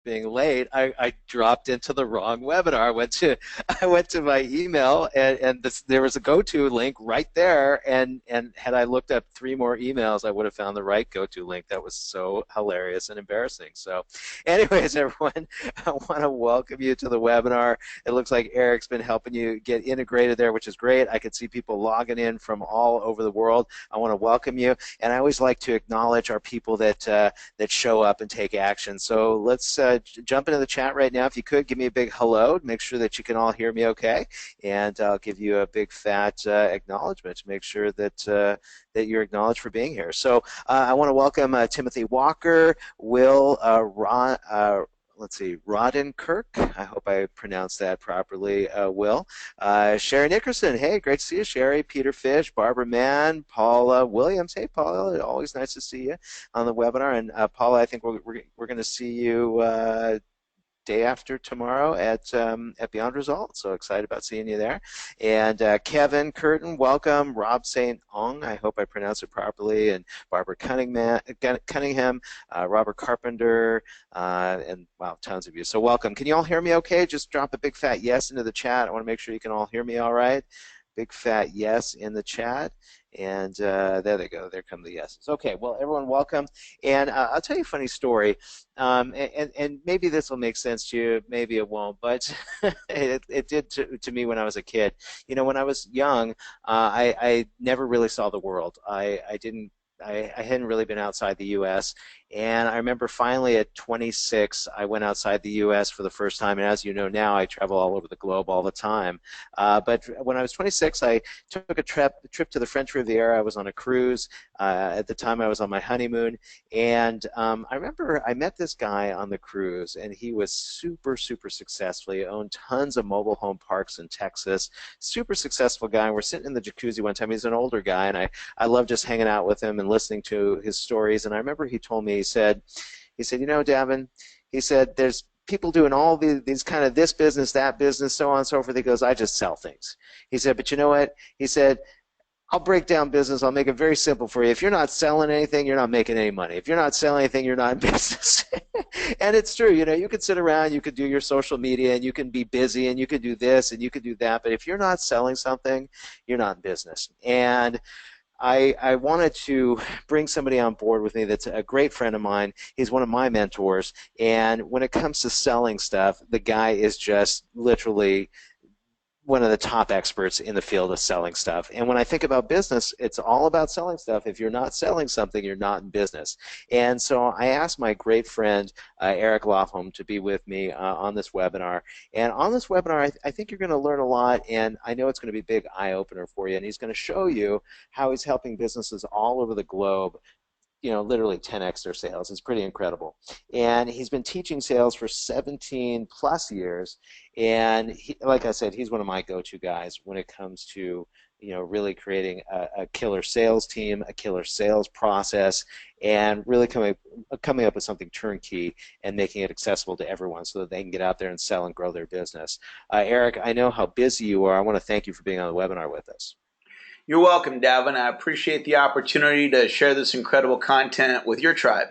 being late, I dropped into the wrong webinar. I went to my email, and there was a go-to link right there. And had I looked up three more emails, I would have found the right go-to link. That was so hilarious and embarrassing. So, anyways, everyone, I want to welcome you to the webinar. It looks like Eric's been helping you get integrated there, which is great. I could see people logging in from all over the world. I want to welcome you, and I always like to acknowledge our people that show up and take action. So let's jump into the chat right now. If you could, give me a big hello. Make sure that you can all hear me okay, and I'll give you a big fat acknowledgement to make sure that you're acknowledged for being here. So I want to welcome Timothy Walker, Will, Ron, let's see, Rodenkirk. I hope I pronounced that properly, Will. Sherry Nickerson. Hey, great to see you, Sherry. Peter Fish, Barbara Mann, Paula Williams. Hey, Paula. Always nice to see you on the webinar. And Paula, I think we're going to see you day after tomorrow at Beyond Results. So excited about seeing you there. And Kevin Curtin, welcome. Rob St. Ong, I hope I pronounced it properly. And Barbara Cunningham, Robert Carpenter, and wow, tons of you. So welcome. Can you all hear me okay? Just drop a big fat yes into the chat. I want to make sure you can all hear me all right. Big fat yes in the chat. And there they go. There come the yeses. Okay, well, everyone, welcome. And I'll tell you a funny story. And maybe this will make sense to you, maybe it won't, but it did to me when I was a kid. You know, when I was young, I never really saw the world. I hadn't really been outside the U.S., and I remember finally at 26, I went outside the U.S. for the first time, and as you know now, I travel all over the globe all the time. But when I was 26, I took a trip to the French Riviera. I was on a cruise. At the time, I was on my honeymoon, and I remember I met this guy on the cruise, and he was super, super successful. He owned tons of mobile home parks in Texas. Super successful guy. We're sitting in the jacuzzi one time. He's an older guy, and I love just hanging out with him and listening to his stories. And I remember he told me, he said, you know, Davin, he said, there's people doing all these kind of this business, that business, so on and so forth. He goes, I just sell things. He said, but you know what? He said, I'll break down business. I'll make it very simple for you. If you're not selling anything, you're not making any money. If you're not selling anything, you're not in business. And it's true. You know, you could sit around, you could do your social media, and you can be busy, and you could do this, and you could do that. But if you're not selling something, you're not in business. And I wanted to bring somebody on board with me that's a great friend of mine. He's one of my mentors. And when it comes to selling stuff, the guy is just literally one of the top experts in the field of selling stuff. And when I think about business, it's all about selling stuff. If you're not selling something, you're not in business. And so I asked my great friend, Eric Lofholm, to be with me on this webinar. And on this webinar, I think you're going to learn a lot, and I know it's going to be a big eye-opener for you. And he's going to show you how he's helping businesses all over the globe, you know, literally 10x their sales. It's pretty incredible. And he's been teaching sales for 17 plus years. And he, like I said, he's one of my go-to guys when it comes to, you know, really creating a killer sales team, a killer sales process, and really coming up with something turnkey and making it accessible to everyone so that they can get out there and sell and grow their business. Eric, I know how busy you are. I want to thank you for being on the webinar with us. You're welcome, Davin. I appreciate the opportunity to share this incredible content with your tribe.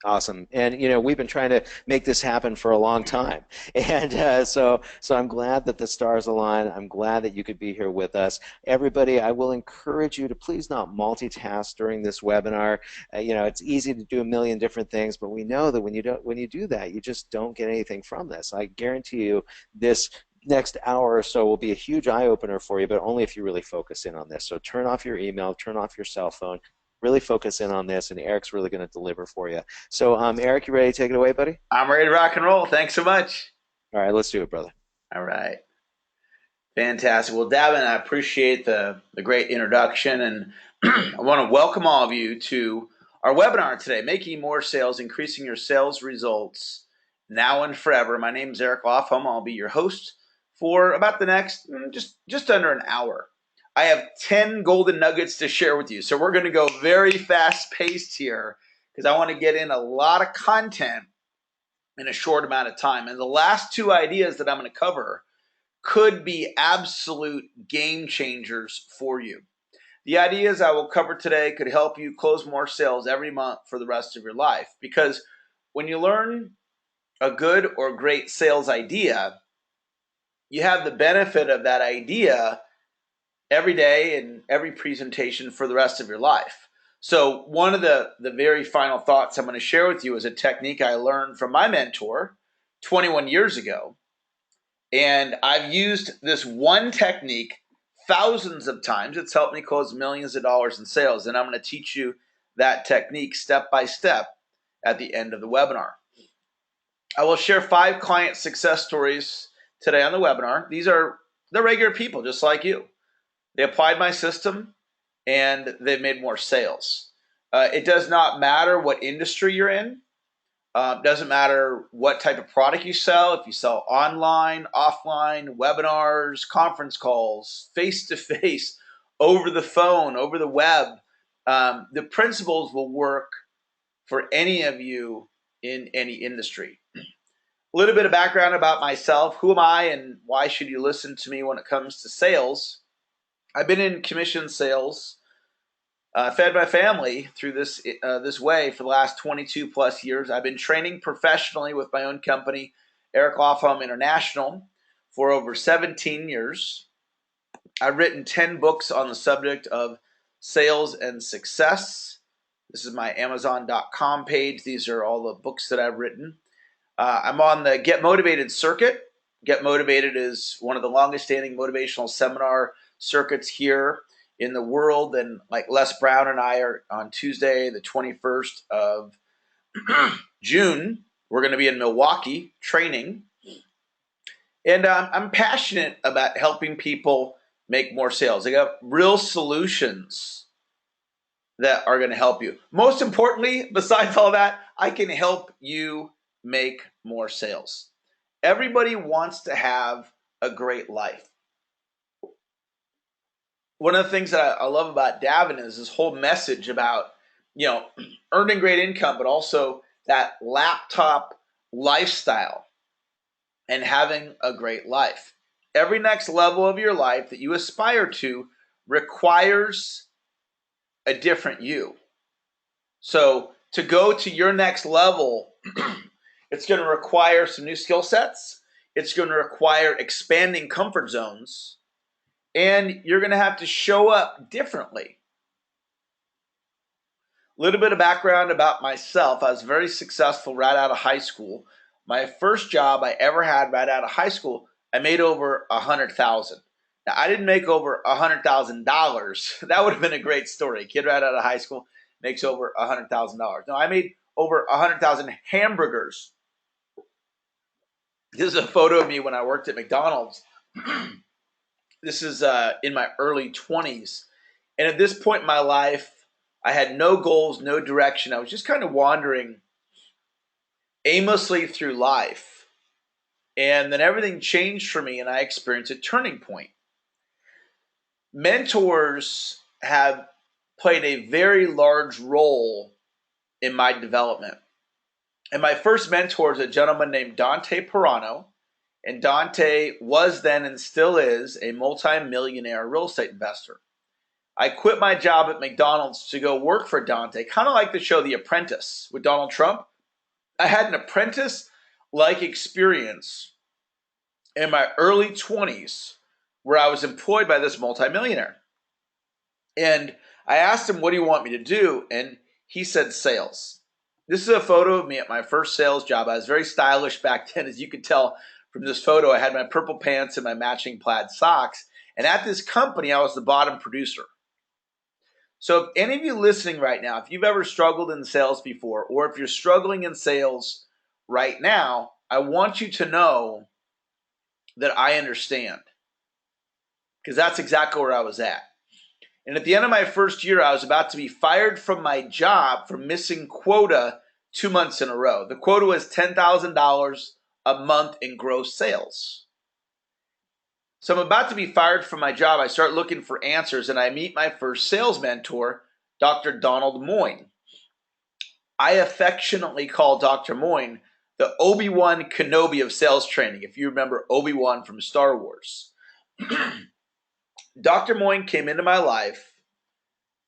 Awesome. And, you know, we've been trying to make this happen for a long time. And so I'm glad that the stars align. I'm glad that you could be here with us. Everybody, I will encourage you to please not multitask during this webinar. You know, it's easy to do a million different things, but we know that when you do that, you just don't get anything from this. I guarantee you this next hour or so will be a huge eye-opener for you, but only if you really focus in on this. So turn off your email, turn off your cell phone, really focus in on this, and Eric's really going to deliver for you. So, Eric, you ready to take it away, buddy? I'm ready to rock and roll. Thanks so much. All right, let's do it, brother. All right. Fantastic. Well, Davin, I appreciate the great introduction, and I want to welcome all of you to our webinar today, Making More Sales, Increasing Your Sales Results Now and Forever. My name is Eric Lofholm. I'll be your host for about the next just under an hour. I have 10 golden nuggets to share with you. So we're going to go very fast-paced here because I want to get in a lot of content in a short amount of time. And the last two ideas that I'm going to cover could be absolute game changers for you. The ideas I will cover today could help you close more sales every month for the rest of your life. Because when you learn a good or great sales idea, you have the benefit of that idea every day and every presentation for the rest of your life. So one of the very final thoughts I'm going to share with you is a technique I learned from my mentor 21 years ago. And I've used this one technique thousands of times. It's helped me close millions of dollars in sales. And I'm going to teach you that technique step by step at the end of the webinar. I will share 5 client success stories today on the webinar. These are the regular people just like you. They applied my system and they've made more sales. It does not matter what industry you're in. Doesn't matter what type of product you sell. If you sell online, offline, webinars, conference calls, face-to-face, over the phone, over the web, the principles will work for any of you in any industry. A little bit of background about myself. Who am I and why should you listen to me when it comes to sales? I've been in commission sales, fed my family through this way for the last 22 plus years. I've been training professionally with my own company, Eric Lofholm International, for over 17 years. I've written 10 books on the subject of sales and success. This is my Amazon.com page. These are all the books that I've written. I'm on the Get Motivated circuit. Get Motivated is one of the longest standing motivational seminar circuits here in the world. And like Les Brown and I are on Tuesday, the 21st of June, we're going to be in Milwaukee training. And I'm passionate about helping people make more sales. I got real solutions that are going to help you. Most importantly, besides all that, I can help you make more sales. Everybody wants to have a great life. One of the things that I love about Davin is this whole message about, earning great income, but also that laptop lifestyle and having a great life. Every next level of your life that you aspire to requires a different you. So to go to your next level, it's going to require some new skill sets. It's going to require expanding comfort zones. And you're going to have to show up differently. A little bit of background about myself. I was very successful right out of high school. My first job I ever had right out of high school, I made over $100,000. Now, I didn't make over $100,000. That would have been a great story. A kid right out of high school makes over $100,000. No, I made over 100,000 hamburgers. This is a photo of me when I worked at McDonald's. This is in my early 20s. And at this point in my life, I had no goals, no direction. I was just kind of wandering aimlessly through life. And then everything changed for me and I experienced a turning point. Mentors have played a very large role in my development. And my first mentor is a gentleman named Dante Pirano. And Dante was then and still is a multi-millionaire real estate investor. I quit my job at McDonald's to go work for Dante, kind of like the show The Apprentice with Donald Trump. I had an apprentice-like experience in my early 20s where I was employed by this multimillionaire. And I asked him, what do you want me to do? And he said, sales. This is a photo of me at my first sales job. I was very stylish back then. As you could tell from this photo, I had my purple pants and my matching plaid socks. And at this company, I was the bottom producer. So if any of you listening right now, if you've ever struggled in sales before, or if you're struggling in sales right now, I want you to know that I understand. Because that's exactly where I was at. And at the end of my first year, I was about to be fired from my job for missing quota 2 months in a row. The quota was $10,000 a month in gross sales. So I'm about to be fired from my job. I start looking for answers and I meet my first sales mentor, Dr. Donald Moyne. I affectionately call Dr. Moyne the Obi-Wan Kenobi of sales training, if you remember Obi-Wan from Star Wars. Dr. Moyne came into my life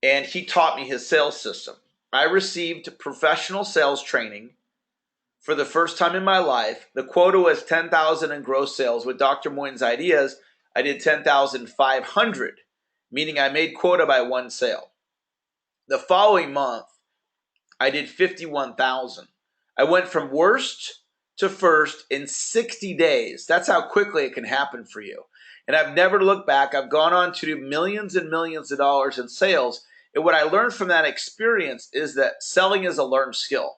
and he taught me his sales system. I received professional sales training for the first time in my life. The quota was 10,000 in gross sales. With Dr. Moyne's ideas, I did 10,500, meaning I made quota by one sale. The following month, I did 51,000. I went from worst to first in 60 days. That's how quickly it can happen for you. And I've never looked back. I've gone on to do millions and millions of dollars in sales. And what I learned from that experience is that selling is a learned skill.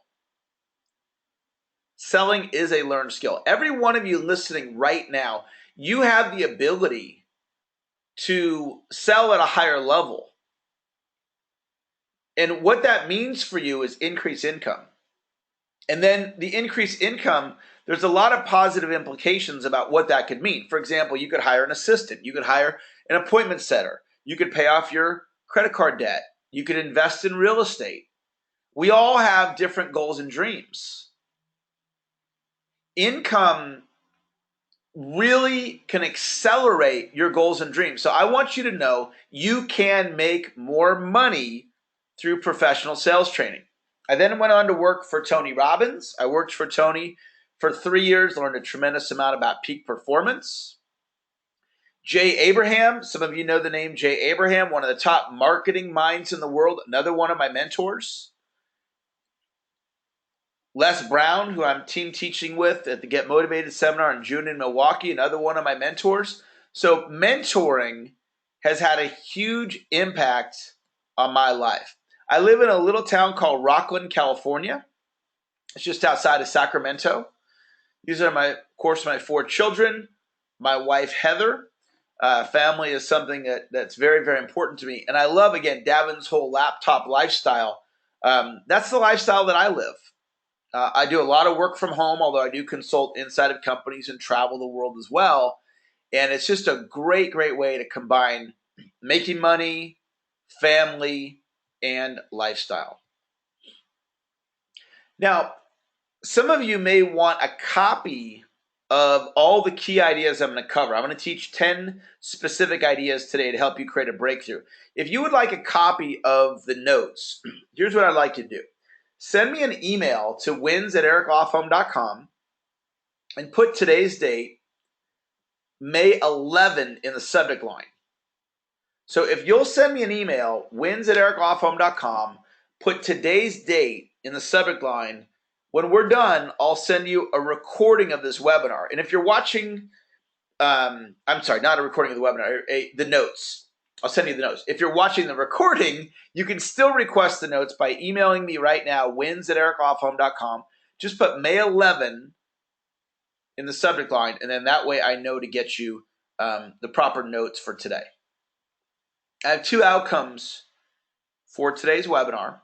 Selling is a learned skill. Every one of you listening right now, you have the ability to sell at a higher level. And what that means for you is increased income. And then the increased income, there's a lot of positive implications about what that could mean. For example, you could hire an assistant. You could hire an appointment setter. You could pay off your credit card debt. You could invest in real estate. We all have different goals and dreams. Income really can accelerate your goals and dreams. So I want you to know you can make more money through professional sales training. I then went on to work for Tony Robbins. I worked for Tony for 3 years, learned a tremendous amount about peak performance. Jay Abraham, some of you know the name Jay Abraham, one of the top marketing minds in the world, another one of my mentors. Les Brown, who I'm team teaching with at the Get Motivated seminar in June in Milwaukee, another one of my mentors. So mentoring has had a huge impact on my life. I live in a little town called Rockland, California. It's just outside of Sacramento. These are of course, my 4 children, my wife, Heather. Family is something that's very, very important to me. And I love, again, Davin's whole laptop lifestyle. That's the lifestyle that I live. I do a lot of work from home, although I do consult inside of companies and travel the world as well. And it's just a great, great way to combine making money, family, and lifestyle. Now, some of you may want a copy of all the key ideas I'm going to cover. I'm going to teach 10 specific ideas today to help you create a breakthrough. If you would like a copy of the notes, here's what I'd like you to do. Send me an email to wins@ericlofholm.com and put today's date, May 11, in the subject line. So if you'll send me an email, wins@ericlofholm.com, put today's date in the subject line, when we're done, I'll send you a recording of this webinar. And if you're watching, I'm sorry, not a recording of the webinar, the notes. I'll send you the notes. If you're watching the recording, you can still request the notes by emailing me right now, wins@ericlofholm.com. Just put May 11 in the subject line, and then that way I know to get you the proper notes for today. I have 2 outcomes for today's webinar.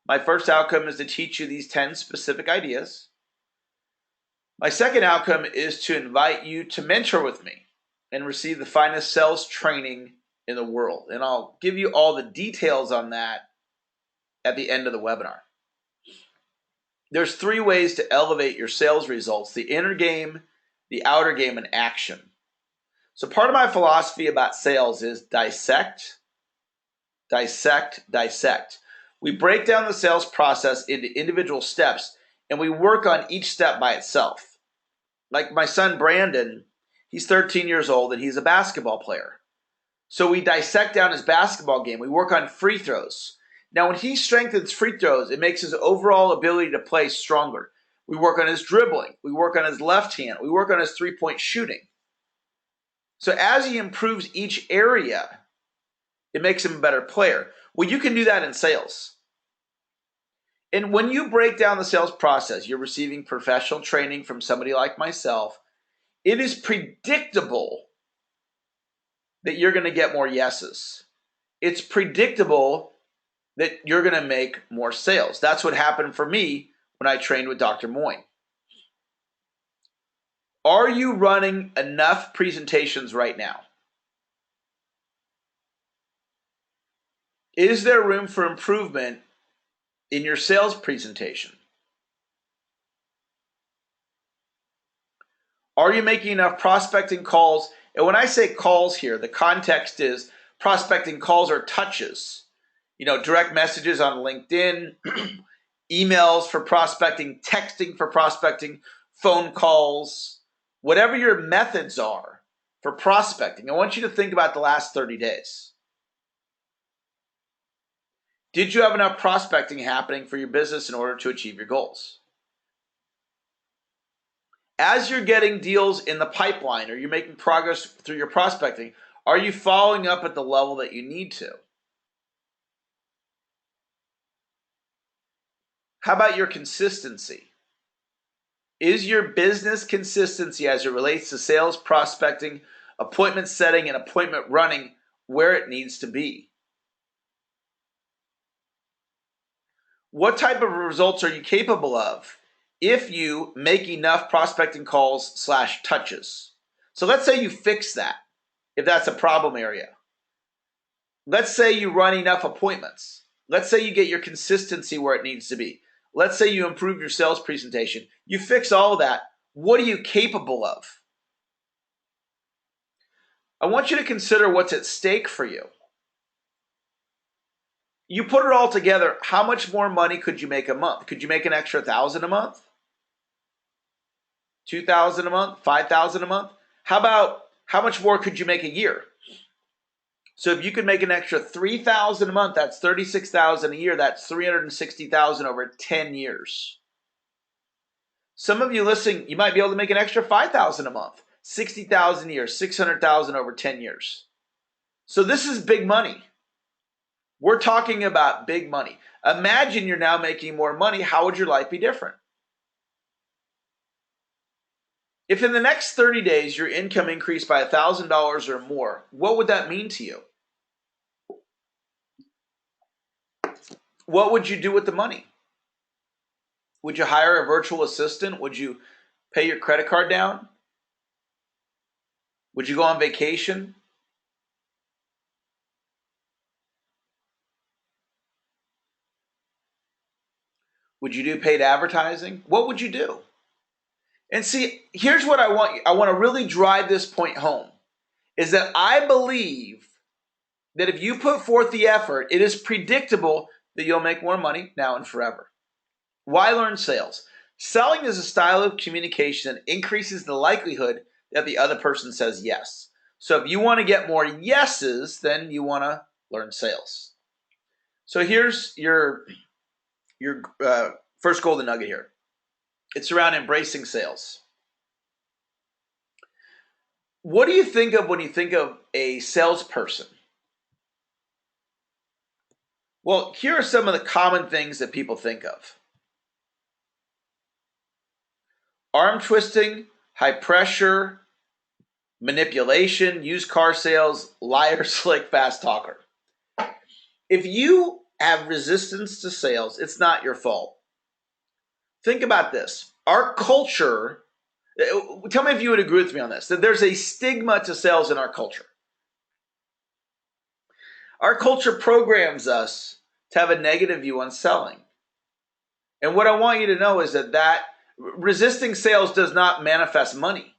My first outcome is to teach you these 10 specific ideas. My second outcome is to invite you to mentor with me and receive the finest sales training in the world. And I'll give you all the details on that at the end of the webinar. There's 3 ways to elevate your sales results: the inner game, the outer game, and action. So part of my philosophy about sales is dissect, dissect, dissect. We break down the sales process into individual steps, and we work on each step by itself. Like my son Brandon, he's 13 years old and he's a basketball player. So we dissect down his basketball game. We work on free throws. Now, when he strengthens free throws, it makes his overall ability to play stronger. We work on his dribbling. We work on his left hand. We work on his three-point shooting. So as he improves each area, it makes him a better player. Well, you can do that in sales. And when you break down the sales process, you're receiving professional training from somebody like myself. It is predictable that you're going to get more yeses. It's predictable that you're going to make more sales. That's what happened for me when I trained with Dr. Moyne. Are you running enough presentations right now? Is there room for improvement in your sales presentation? Are you making enough prospecting calls? And when I say calls here, the context is prospecting calls or touches. Direct messages on LinkedIn, emails for prospecting, texting for prospecting, phone calls, whatever your methods are for prospecting. I want you to think about the last 30 days. Did you have enough prospecting happening for your business in order to achieve your goals? As you're getting deals in the pipeline or you're making progress through your prospecting, are you following up at the level that you need to? How about your consistency? Is your business consistency as it relates to sales, prospecting, appointment setting, and appointment running where it needs to be? What type of results are you capable of if you make enough prospecting calls / touches? So let's say you fix that, if that's a problem area. Let's say you run enough appointments. Let's say you get your consistency where it needs to be. Let's say you improve your sales presentation. You fix all of that. What are you capable of? I want you to consider what's at stake for you. You put it all together, how much more money could you make a month? Could you make an extra 1,000 a month? 2,000 a month? 5,000 a month? How much more could you make a year? So if you could make an extra 3,000 a month, that's 36,000 a year. That's 360,000 over 10 years. Some of you listening, you might be able to make an extra 5,000 a month, 60,000 a year, 600,000 over 10 years. So this is big money. We're talking about big money. Imagine you're now making more money. How would your life be different? If in the next 30 days your income increased by $1,000 or more, what would that mean to you? What would you do with the money? Would you hire a virtual assistant? Would you pay your credit card down? Would you go on vacation? Would you do paid advertising? What would you do? And see, here's what I want. I want to really drive this point home, is that I believe that if you put forth the effort, it is predictable that you'll make more money now and forever. Why learn sales? Selling is a style of communication that increases the likelihood that the other person says yes. So if you want to get more yeses, then you want to learn sales. So here's your first golden nugget here. It's around embracing sales. What do you think of when you think of a salesperson? Well, here are some of the common things that people think of. Arm twisting, high pressure, manipulation, used car sales, liar, slick, fast talker. If you have resistance to sales, it's not your fault. Think about this. Our culture, tell me if you would agree with me on this, that there's a stigma to sales in our culture. Our culture programs us to have a negative view on selling. And what I want you to know is that resisting sales does not manifest money.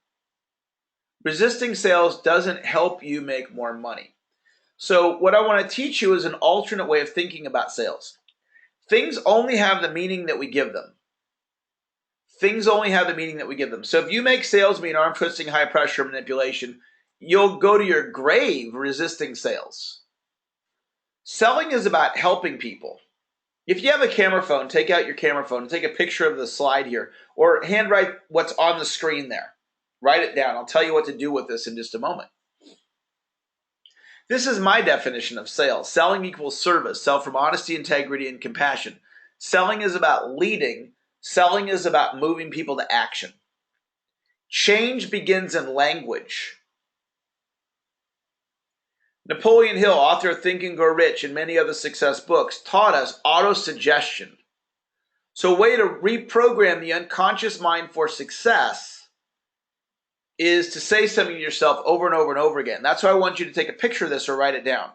Resisting sales doesn't help you make more money. So what I want to teach you is an alternate way of thinking about sales. Things only have the meaning that we give them. Things only have the meaning that we give them. So if you make sales mean arm twisting, high pressure, manipulation, you'll go to your grave resisting sales. Selling is about helping people. If you have a camera phone, take out your camera phone and take a picture of the slide here, or handwrite what's on the screen there. Write it down. I'll tell you what to do with this in just a moment. This is my definition of sales. Selling equals service. Sell from honesty, integrity, and compassion. Selling is about leading. Selling is about moving people to action. Change begins in language. Napoleon Hill, author of Think and Grow Rich and many other success books, taught us autosuggestion. So a way to reprogram the unconscious mind for success is to say something to yourself over and over and over again. That's why I want you to take a picture of this or write it down.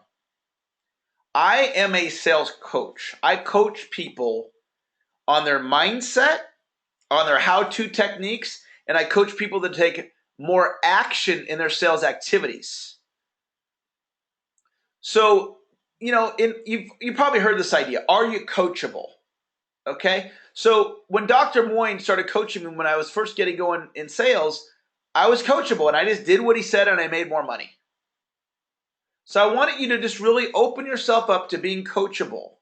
I am a sales coach. I coach people on their mindset, on their how-to techniques, and I coach people to take more action in their sales activities. So, you've probably heard this idea. Are you coachable? Okay. So when Dr. Moyne started coaching me when I was first getting going in sales, I was coachable and I just did what he said and I made more money. So I wanted you to just really open yourself up to being coachable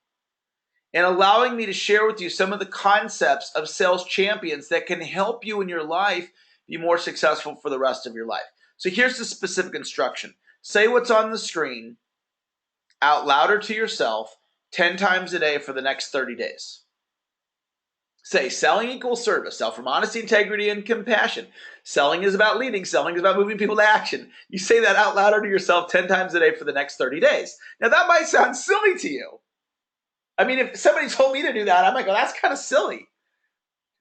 and allowing me to share with you some of the concepts of sales champions that can help you in your life be more successful for the rest of your life. So here's the specific instruction. Say what's on the screen out louder to yourself 10 times a day for the next 30 days. Say, selling equals service. Sell from honesty, integrity, and compassion. Selling is about leading. Selling is about moving people to action. You say that out louder to yourself 10 times a day for the next 30 days. Now, that might sound silly to you. I mean, if somebody told me to do that, I might go, that's kind of silly.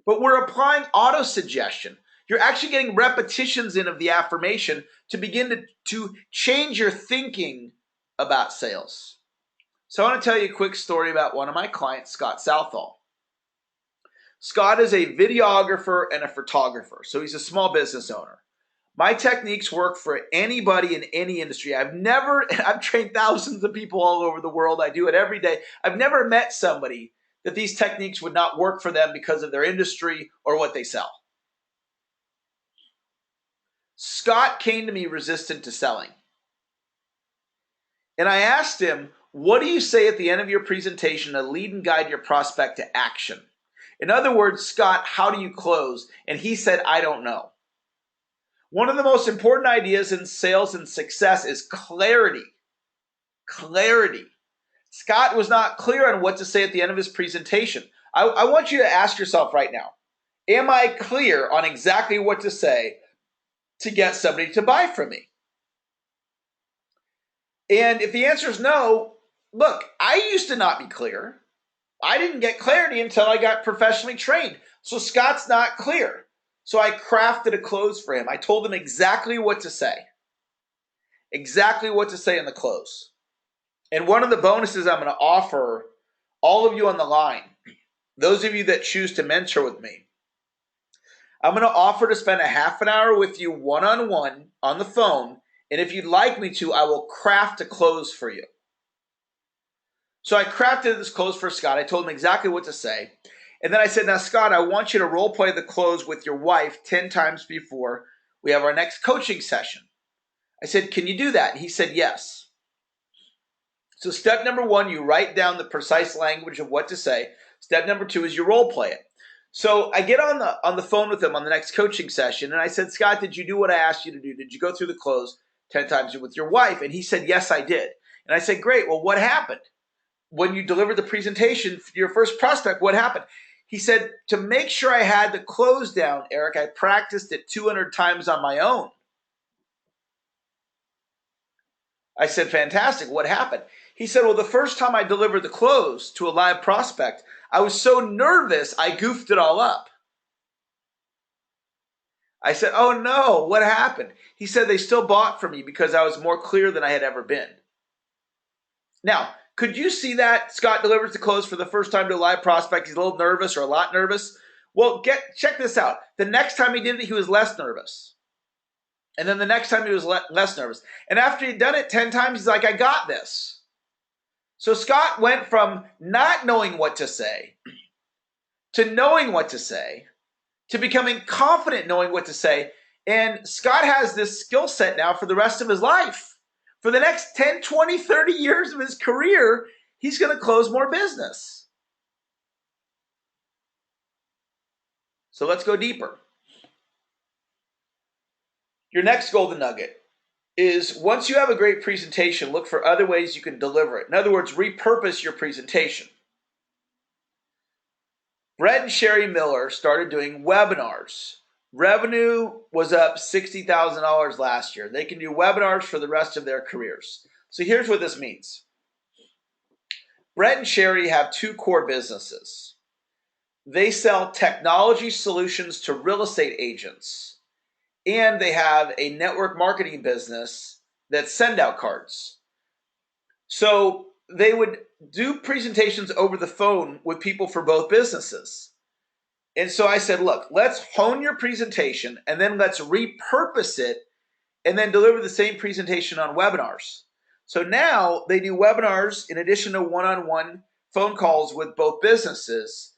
But we're applying auto-suggestion. You're actually getting repetitions in of the affirmation to begin to change your thinking about sales. So I want to tell you a quick story about one of my clients, Scott Southall. Scott is a videographer and a photographer, so he's a small business owner. My techniques work for anybody in any industry. I've trained thousands of people all over the world. I do it every day. I've never met somebody that these techniques would not work for them because of their industry or what they sell. Scott came to me resistant to selling. And I asked him, what do you say at the end of your presentation to lead and guide your prospect to action? In other words, Scott, how do you close? And he said, I don't know. One of the most important ideas in sales and success is clarity. Clarity. Scott was not clear on what to say at the end of his presentation. I want you to ask yourself right now, am I clear on exactly what to say to get somebody to buy from me? And if the answer is no, look, I used to not be clear. I didn't get clarity until I got professionally trained. So Scott's not clear. So I crafted a close for him. I told him exactly what to say. Exactly what to say in the close. And one of the bonuses I'm going to offer all of you on the line, those of you that choose to mentor with me, I'm going to offer to spend a half an hour with you one-on-one on the phone. And if you'd like me to, I will craft a close for you. So I crafted this close for Scott. I told him exactly what to say. And then I said, now, Scott, I want you to role play the close with your wife 10 times before we have our next coaching session. I said, can you do that? And he said, yes. So step number one, you write down the precise language of what to say. Step number two is you role play it. So I get on the phone with him on the next coaching session. And I said, Scott, did you do what I asked you to do? Did you go through the close 10 times with your wife? And he said, yes, I did. And I said, great. Well, what happened? When you delivered the presentation for your first prospect, what happened? He said, to make sure I had the close down, Eric, I practiced it 200 times on my own. I said, fantastic. What happened? He said, well, the first time I delivered the close to a live prospect, I was so nervous, I goofed it all up. I said, oh no, what happened? He said, they still bought from me because I was more clear than I had ever been. Now, could you see that Scott delivers the close for the first time to a live prospect? He's a little nervous or a lot nervous. Well, check this out. The next time he did it, he was less nervous. And then the next time he was less nervous. And after he'd done it 10 times, he's like, I got this. So Scott went from not knowing what to say to knowing what to say to becoming confident knowing what to say. And Scott has this skill set now for the rest of his life. For the next 10, 20, 30 years of his career, he's going to close more business. So let's go deeper. Your next golden nugget is once you have a great presentation, look for other ways you can deliver it. In other words, repurpose your presentation. Brett and Sherry Miller started doing webinars. Revenue was up $60,000 last year. They can do webinars for the rest of their careers. So here's what this means. Brett and Sherry have two core businesses. They sell technology solutions to real estate agents, and they have a network marketing business that send out cards. So they would do presentations over the phone with people for both businesses. And so I said, look, let's hone your presentation and then let's repurpose it and then deliver the same presentation on webinars. So now they do webinars in addition to one-on-one phone calls with both businesses.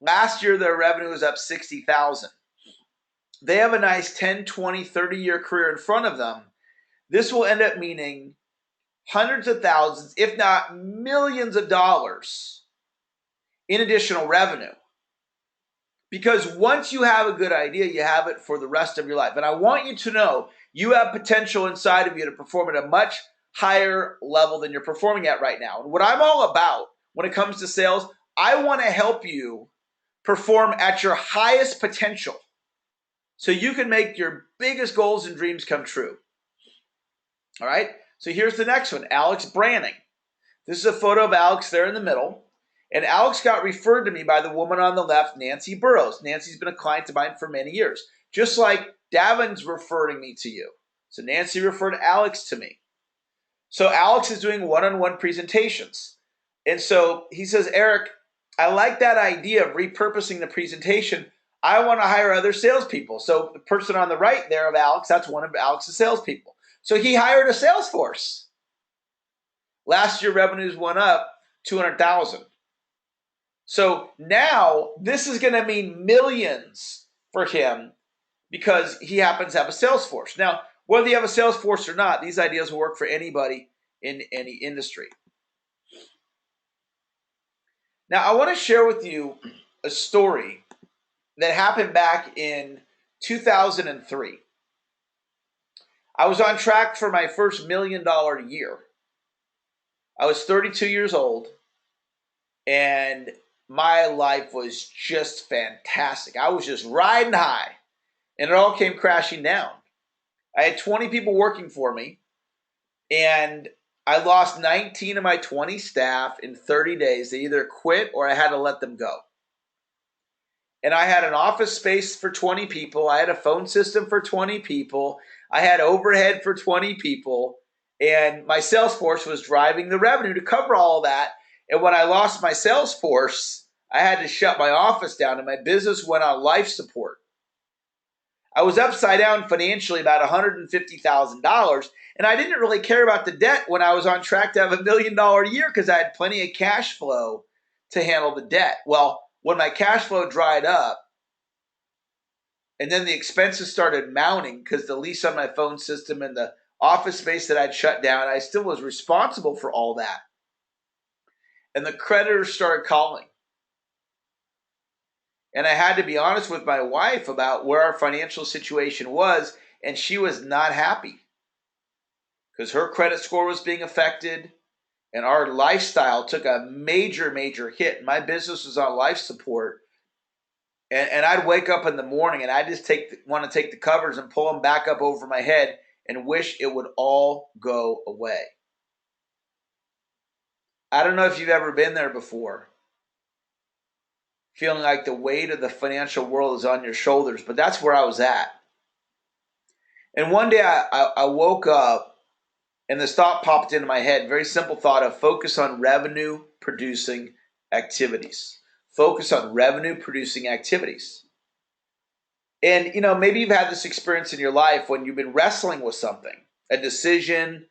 Last year, their revenue was up 60,000. They have a nice 10, 20, 30-year career in front of them. This will end up meaning hundreds of thousands, if not millions of dollars in additional revenue. Because once you have a good idea, you have it for the rest of your life. And I want you to know you have potential inside of you to perform at a much higher level than you're performing at right now. And what I'm all about when it comes to sales, I want to help you perform at your highest potential so you can make your biggest goals and dreams come true. All right? So here's the next one, Alex Branning. This is a photo of Alex there in the middle. And Alex got referred to me by the woman on the left, Nancy Burroughs. Nancy's been a client of mine for many years, just like Davin's referring me to you. So Nancy referred Alex to me. So Alex is doing one-on-one presentations. And so he says, Eric, I like that idea of repurposing the presentation. I want to hire other salespeople. So the person on the right there of Alex, that's one of Alex's salespeople. So he hired a sales force. Last year, revenues went up 200,000. So now this is going to mean millions for him because he happens to have a sales force. Now, whether you have a sales force or not, these ideas will work for anybody in any industry. Now, I want to share with you a story that happened back in 2003. I was on track for my first $1 million year. I was 32 years old, and my life was just fantastic. I was just riding high, and it all came crashing down. I had 20 people working for me, and I lost 19 of my 20 staff in 30 days. They either quit or I had to let them go. And I had an office space for 20 people. I had a phone system for 20 people. I had overhead for 20 people. And my sales force was driving the revenue to cover all of that. And when I lost my sales force, I had to shut my office down and my business went on life support. I was upside down financially about $150,000. And I didn't really care about the debt when I was on track to have $1 million a year because I had plenty of cash flow to handle the debt. Well, when my cash flow dried up and then the expenses started mounting because the lease on my phone system and the office space that I'd shut down, I still was responsible for all that. And the creditors started calling. And I had to be honest with my wife about where our financial situation was, and she was not happy because her credit score was being affected and our lifestyle took a major, major hit. My business was on life support. And I'd wake up in the morning and I just want to take the covers and pull them back up over my head and wish it would all go away. I don't know if you've ever been there before, feeling like the weight of the financial world is on your shoulders, but that's where I was at. And one day I woke up and this thought popped into my head, very simple thought of focus on revenue producing activities. Focus on revenue producing activities. And, maybe you've had this experience in your life when you've been wrestling with something, a decision,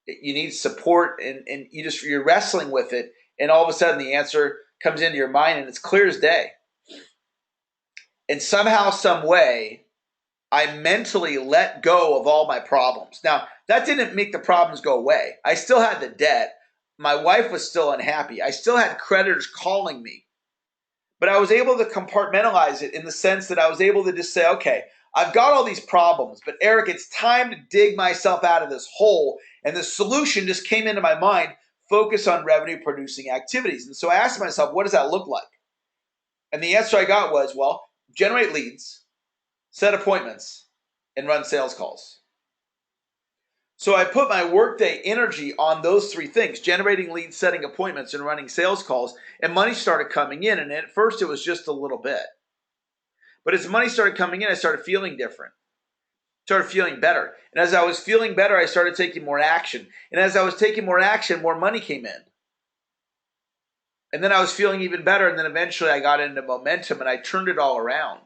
you need support, and you're wrestling with it, and all of a sudden the answer comes into your mind and it's clear as day. And somehow, some way, I mentally let go of all my problems. Now, that didn't make the problems go away. I still had the debt. My wife was still unhappy. I still had creditors calling me. But I was able to compartmentalize it in the sense that I was able to just say, okay, I've got all these problems, but Eric, it's time to dig myself out of this hole. And the solution just came into my mind, focus on revenue producing activities. And so I asked myself, what does that look like? And the answer I got was, well, generate leads, set appointments, and run sales calls. So I put my workday energy on those three things, generating leads, setting appointments, and running sales calls, and money started coming in. And at first it was just a little bit. But as money started coming in, I started feeling different, started feeling better. And as I was feeling better, I started taking more action. And as I was taking more action, more money came in. And then I was feeling even better. And then eventually I got into momentum and I turned it all around.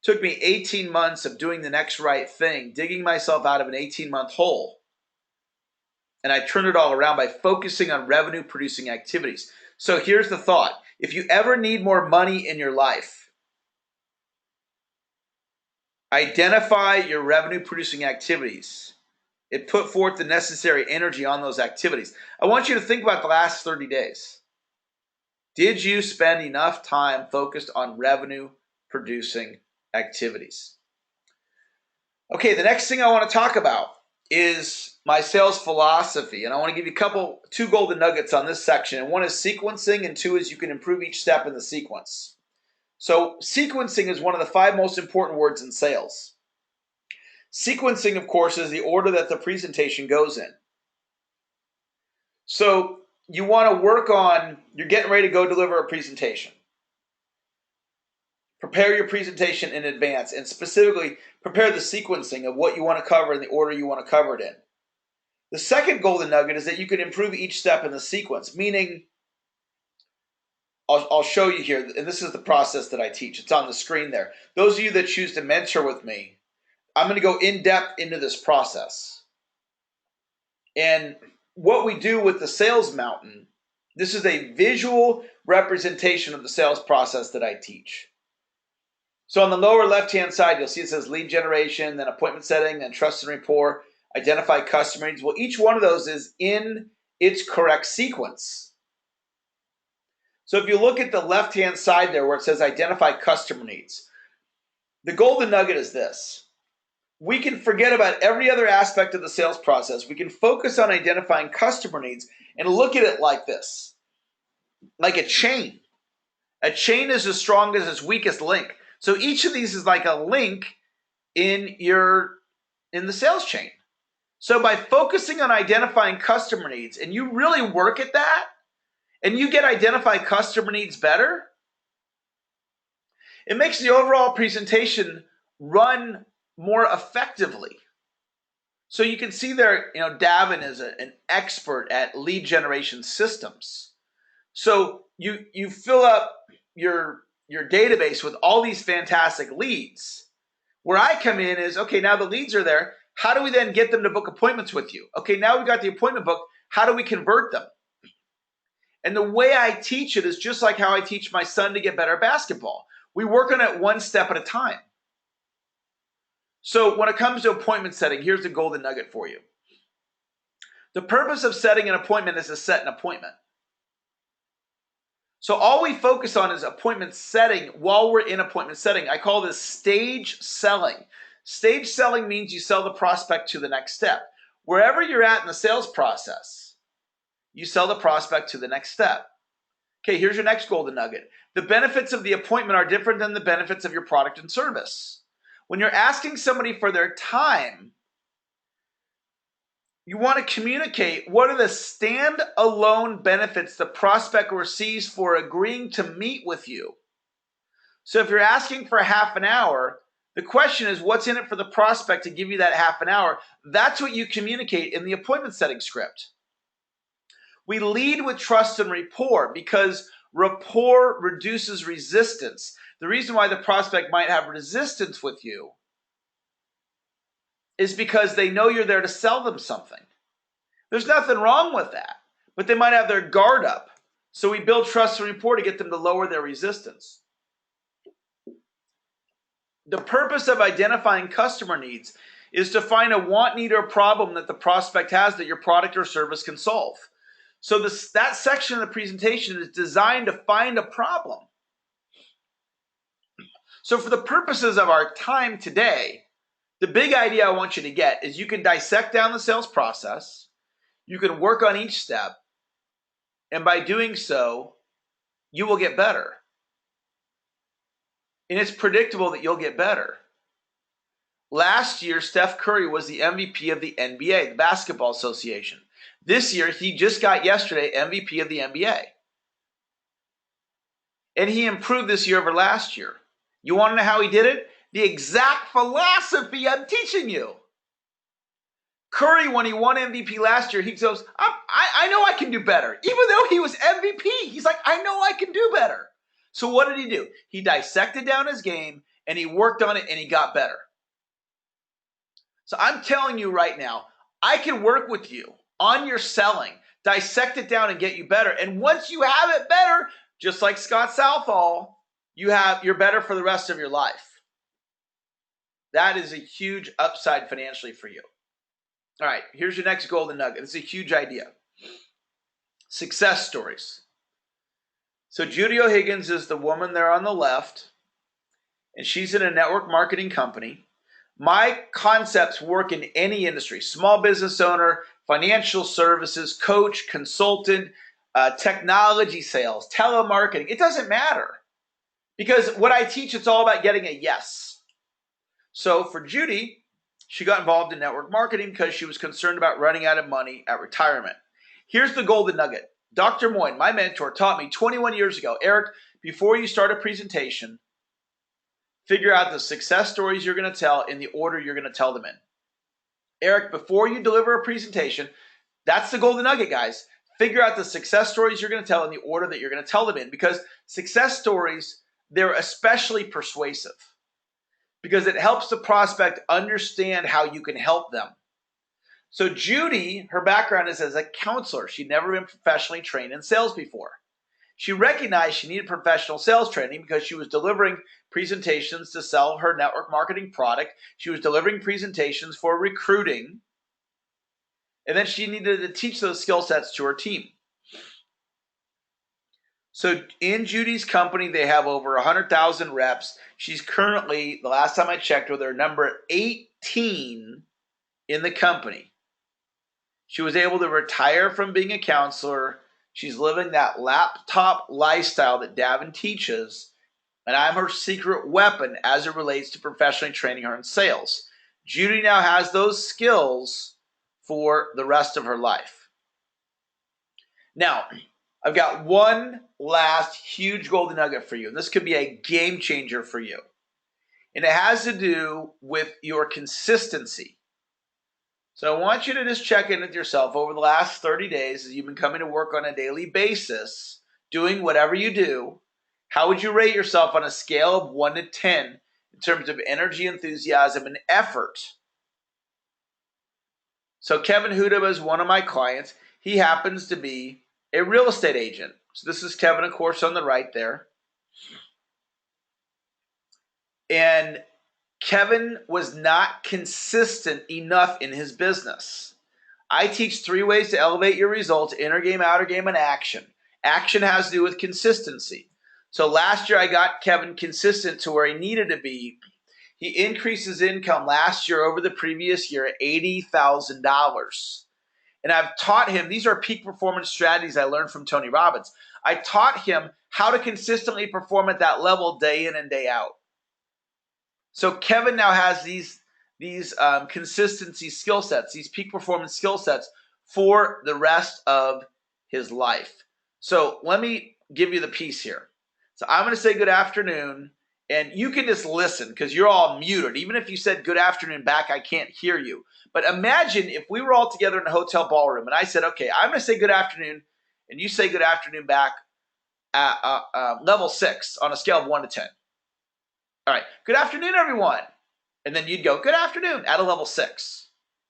It took me 18 months of doing the next right thing, digging myself out of an 18-month hole. And I turned it all around by focusing on revenue producing activities. So here's the thought. If you ever need more money in your life, identify your revenue producing activities and put forth the necessary energy on those activities. I want you to think about the last 30 days. Did you spend enough time focused on revenue producing activities? Okay, the next thing I want to talk about is my sales philosophy. And I want to give you two golden nuggets on this section. And one is sequencing, and two is you can improve each step in the sequence. So sequencing is one of the 5 most important words in sales. Sequencing, of course, is the order that the presentation goes in. So you want to work on, you're getting ready to go deliver a presentation. Prepare your presentation in advance, and specifically prepare the sequencing of what you want to cover in the order you want to cover it in. The second golden nugget is that you can improve each step in the sequence, meaning, I'll show you here, and this is the process that I teach. It's on the screen there. Those of you that choose to mentor with me, I'm going to go in depth into this process. And what we do with the Sales Mountain, this is a visual representation of the sales process that I teach. So on the lower left-hand side, you'll see it says lead generation, then appointment setting, then trust and rapport, identify customer needs. Well, each one of those is in its correct sequence. So if you look at the left-hand side there where it says identify customer needs, the golden nugget is this. We can forget about every other aspect of the sales process. We can focus on identifying customer needs and look at it like this, like a chain. A chain is as strong as its weakest link. So each of these is like a link in the sales chain. So by focusing on identifying customer needs, and you really work at that, and you get identify customer needs better, it makes the overall presentation run more effectively. So you can see there, Davin is an expert at lead generation systems. So you fill up your database with all these fantastic leads. Where I come in is, okay, now the leads are there. How do we then get them to book appointments with you? Okay, now we got the appointment book. How do we convert them? And the way I teach it is just like how I teach my son to get better at basketball. We work on it one step at a time. So when it comes to appointment setting, here's the golden nugget for you. The purpose of setting an appointment is to set an appointment. So all we focus on is appointment setting while we're in appointment setting. I call this stage selling. Stage selling means you sell the prospect to the next step. Wherever you're at in the sales process, you sell the prospect to the next step. Okay, here's your next golden nugget. The benefits of the appointment are different than the benefits of your product and service. When you're asking somebody for their time, you want to communicate what are the standalone benefits the prospect receives for agreeing to meet with you. So if you're asking for half an hour, the question is what's in it for the prospect to give you that half an hour? That's what you communicate in the appointment setting script. We lead with trust and rapport because rapport reduces resistance. The reason why the prospect might have resistance with you is because they know you're there to sell them something. There's nothing wrong with that, but they might have their guard up. So we build trust and rapport to get them to lower their resistance. The purpose of identifying customer needs is to find a want, need, or problem that the prospect has that your product or service can solve. So that section of the presentation is designed to find a problem. So for the purposes of our time today, the big idea I want you to get is you can dissect down the sales process, you can work on each step, and by doing so, you will get better. And it's predictable that you'll get better. Last year, Steph Curry was the MVP of the NBA, the Basketball Association. This year, he just got yesterday MVP of the NBA. And he improved this year over last year. You want to know how he did it? The exact philosophy I'm teaching you. Curry, when he won MVP last year, he goes, I know I can do better. Even though he was MVP, he's like, I know I can do better. So what did he do? He dissected down his game, and he worked on it, and he got better. So I'm telling you right now, I can work with you on your selling, dissect it down and get you better. And once you have it better, Just like Scott Southall, you're better for the rest of your life. That is a huge upside financially for you. All right, here's your next golden nugget. It's a huge idea. Success stories. So Judy O'Higgins is the woman there on the left, and she's in a network marketing company. My concepts work in any industry: small business owner, financial services, coach, consultant, technology sales, telemarketing. It doesn't matter, because what I teach, it's all about getting a yes. So for Judy, she got involved in network marketing because she was concerned about running out of money at retirement. Here's the golden nugget. Dr. Moyne, my mentor, taught me 21 years ago, Eric, before you start a presentation, figure out the success stories you're going to tell in the order you're going to tell them in. Eric, before you deliver a presentation, that's the golden nugget, guys. Figure out the success stories you're going to tell in the order that you're going to tell them in, because success stories, they're especially persuasive because it helps the prospect understand how you can help them. So Judy, her background is as a counselor. She'd never been professionally trained in sales before. She recognized she needed professional sales training because she was delivering presentations to sell her network marketing product. She was delivering presentations for recruiting. And then she needed to teach those skill sets to her team. So in Judy's company, they have over 100,000 reps. She's currently, the last time I checked with her, number 18 in the company. She was able to retire from being a counselor. She's living that laptop lifestyle that Davin teaches, and I'm her secret weapon as it relates to professionally training her in sales. Judy now has those skills for the rest of her life. Now, I've got one last huge golden nugget for you, and this could be a game changer for you. And it has to do with your consistency. So I want you to just check in with yourself over the last 30 days as you've been coming to work on a daily basis, doing whatever you do. How would you rate yourself on a scale of 1 to 10 in terms of energy, enthusiasm, and effort? So Kevin Huda is one of my clients. He happens to be a real estate agent. So this is Kevin, of course, on the right there. And Kevin was not consistent enough in his business. I teach 3 ways to elevate your results: inner game, outer game, and action. Action has to do with consistency. So last year I got Kevin consistent to where he needed to be. He increased his income last year over the previous year at $80,000. And I've taught him, these are peak performance strategies I learned from Tony Robbins. I taught him how to consistently perform at that level day in and day out. So Kevin now has these consistency skill sets, these peak performance skill sets for the rest of his life. So let me give you the piece here. So I'm going to say good afternoon, and you can just listen because you're all muted. Even if you said good afternoon back, I can't hear you. But imagine if we were all together in a hotel ballroom and I said, okay, I'm going to say good afternoon, and you say good afternoon back at level 6 on a scale of 1 to 10. All right, good afternoon, everyone. And then you'd go, good afternoon, at a level 6.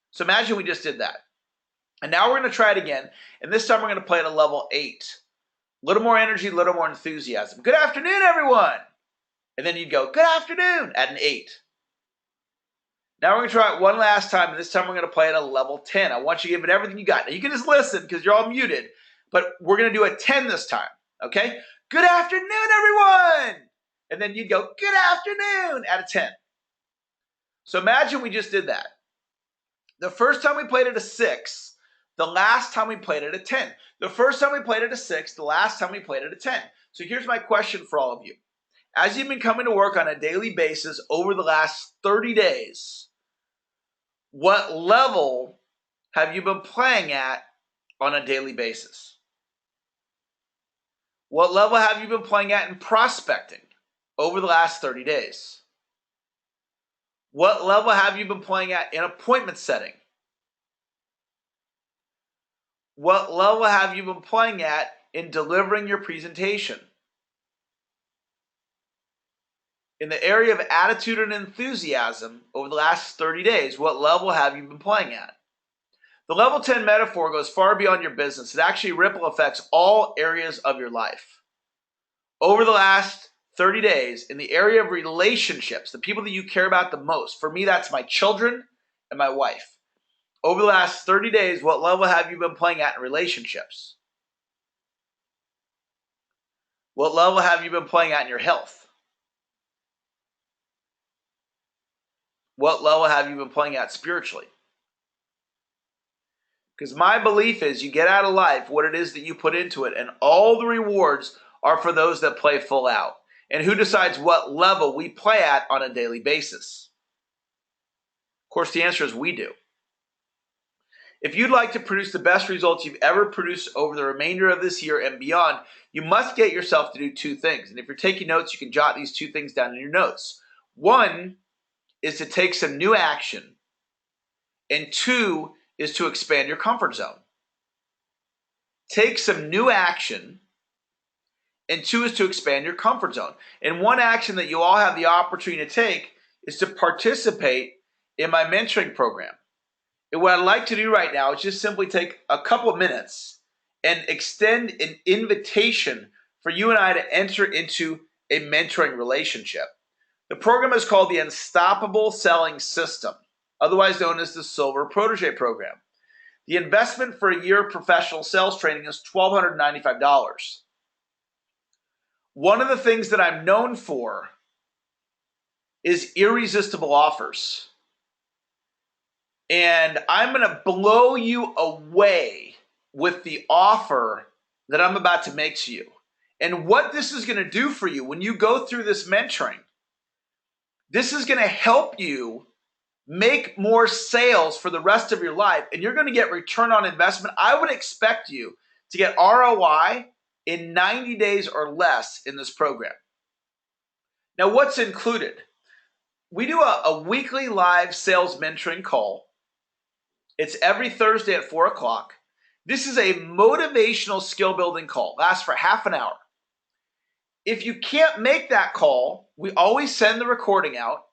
So imagine we just did that. And now we're going to try it again. And this time we're going to play at a level 8. A little more energy, a little more enthusiasm. Good afternoon, everyone. And then you'd go, good afternoon, at an 8. Now we're going to try it one last time. And this time we're going to play at a level 10. I want you to give it everything you got. Now you can just listen because you're all muted. But we're going to do a 10 this time. Okay? Good afternoon, everyone. And then you'd go, good afternoon, at a 10. So imagine we just did that. The first time we played at a 6, the last time we played at a 10. The first time we played at a 6, the last time we played at a 10. So here's my question for all of you. As you've been coming to work on a daily basis over the last 30 days, what level have you been playing at on a daily basis? What level have you been playing at in prospecting over the last 30 days? What level have you been playing at in appointment setting? What level have you been playing at in delivering your presentation? In the area of attitude and enthusiasm over the last 30 days, what level have you been playing at? The level 10 metaphor goes far beyond your business. It actually ripple affects all areas of your life. over the last 30 days in the area of relationships, the people that you care about the most. For me, that's my children and my wife. Over the last 30 days, what level have you been playing at in relationships? What level have you been playing at in your health? What level have you been playing at spiritually? Because my belief is you get out of life what it is that you put into it, and all the rewards are for those that play full out. And who decides what level we play at on a daily basis? Of course, the answer is we do. If you'd like to produce the best results you've ever produced over the remainder of this year and beyond, you must get yourself to do two things. And if you're taking notes, you can jot these two things down in your notes. One is to take some new action, and two is to expand your comfort zone. Take some new action, and two is to expand your comfort zone. And one action that you all have the opportunity to take is to participate in my mentoring program. And what I'd like to do right now is just simply take a couple of minutes and extend an invitation for you and I to enter into a mentoring relationship. The program is called the Unstoppable Selling System, otherwise known as the Silver Protege Program. The investment for a year of professional sales training is $1,295. One of the things that I'm known for is irresistible offers. And I'm going to blow you away with the offer that I'm about to make to you. And what this is going to do for you when you go through this mentoring, this is going to help you make more sales for the rest of your life, and you're going to get return on investment. I would expect you to get ROI in 90 days or less in this program. Now, what's included? We do a weekly live sales mentoring call. It's every Thursday at 4 o'clock. This is a motivational skill building call. Lasts for half an hour. If you can't make that call, we always send the recording out.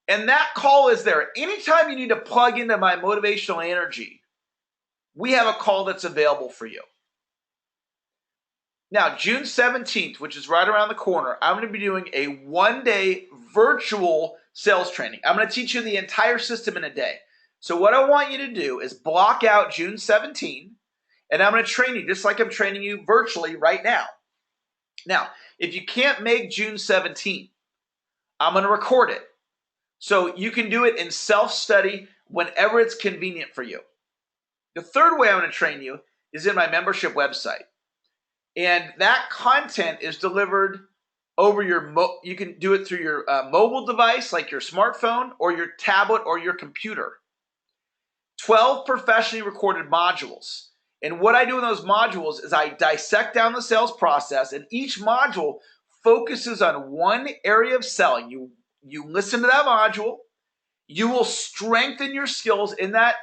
And that call is there. Anytime you need to plug into my motivational energy, we have a call that's available for you. Now, June 17th, which is right around the corner, I'm going to be doing a one-day virtual sales training. I'm going to teach you the entire system in a day. So what I want you to do is block out June 17th, and I'm going to train you just like I'm training you virtually right now. Now, if you can't make June 17th, I'm going to record it. So you can do it in self-study whenever it's convenient for you. The third way I'm going to train you is in my membership website. And that content is delivered over you can do it through your mobile device, like your smartphone or your tablet or your computer. 12 professionally recorded modules. And what I do in those modules is I dissect down the sales process, and each module focuses on one area of selling. You listen to that module, you will strengthen your skills in that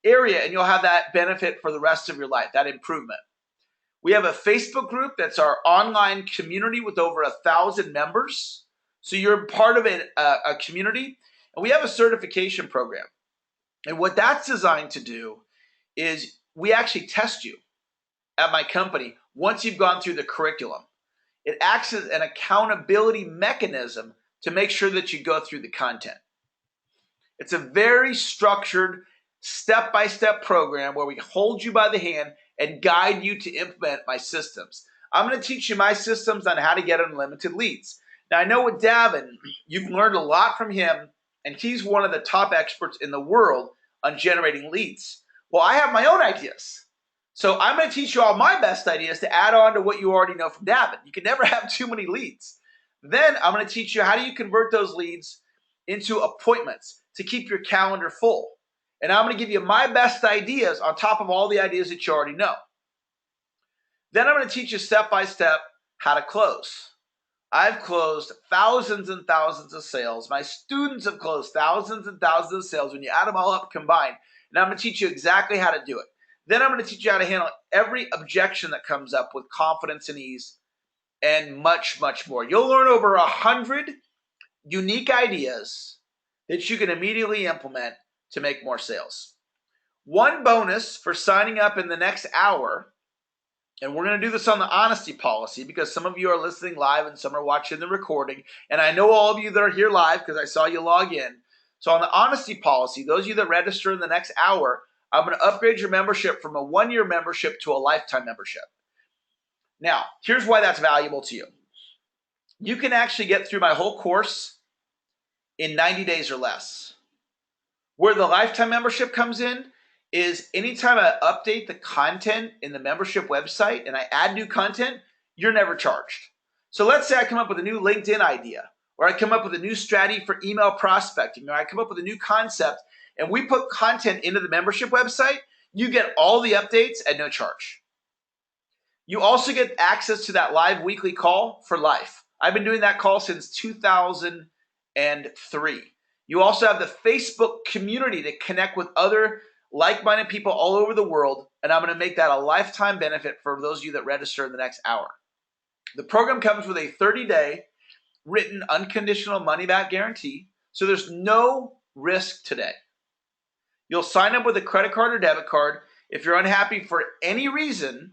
area, and you'll have that benefit for the rest of your life, that improvement. We have a Facebook group that's our online community with over 1,000 members. So you're part of a community. And we have a certification program. And what that's designed to do is we actually test you at my company once you've gone through the curriculum. It acts as an accountability mechanism to make sure that you go through the content. It's a very structured, step-by-step program where we hold you by the hand and guide you to implement my systems. I'm going to teach you my systems on how to get unlimited leads. Now, I know with Davin, you've learned a lot from him, and he's one of the top experts in the world on generating leads. Well, I have my own ideas. So I'm going to teach you all my best ideas to add on to what you already know from Davin. You can never have too many leads. Then I'm going to teach you how do you convert those leads into appointments to keep your calendar full. And I'm going to give you my best ideas on top of all the ideas that you already know. Then I'm going to teach you step-by-step how to close. I've closed thousands and thousands of sales. My students have closed thousands and thousands of sales when you add them all up combined. And I'm going to teach you exactly how to do it. Then I'm going to teach you how to handle every objection that comes up with confidence and ease and much, much more. You'll learn over 100 unique ideas that you can immediately implement to make more sales. One bonus for signing up in the next hour And we're going to do this on the honesty policy because some of you are listening live and some are watching the recording. And I know all of you that are here live because I saw you log in. So on the honesty policy, those of you that register in the next hour, I'm going to upgrade your membership from a 1-year membership to a lifetime membership. Now, here's why that's valuable to you. You can actually get through my whole course in 90 days or less. Where the lifetime membership comes in is anytime I update the content in the membership website and I add new content, you're never charged. So let's say I come up with a new LinkedIn idea, or I come up with a new strategy for email prospecting, or I come up with a new concept and we put content into the membership website, you get all the updates at no charge. You also get access to that live weekly call for life. I've been doing that call since 2003. You also have the Facebook community to connect with other like-minded people all over the world, and I'm going to make that a lifetime benefit for those of you that register in the next hour. The program comes with a 30-day written unconditional money-back guarantee, so there's no risk today. You'll sign up with a credit card or debit card. If you're unhappy for any reason,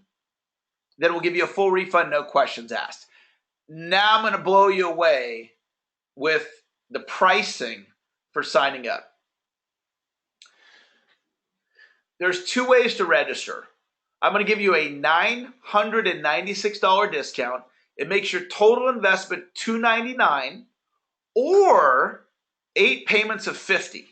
then we'll give you a full refund, no questions asked. Now I'm going to blow you away with the pricing for signing up. There's 2 ways to register. I'm going to give you a $996 discount. It makes your total investment $299 or 8 payments of $50.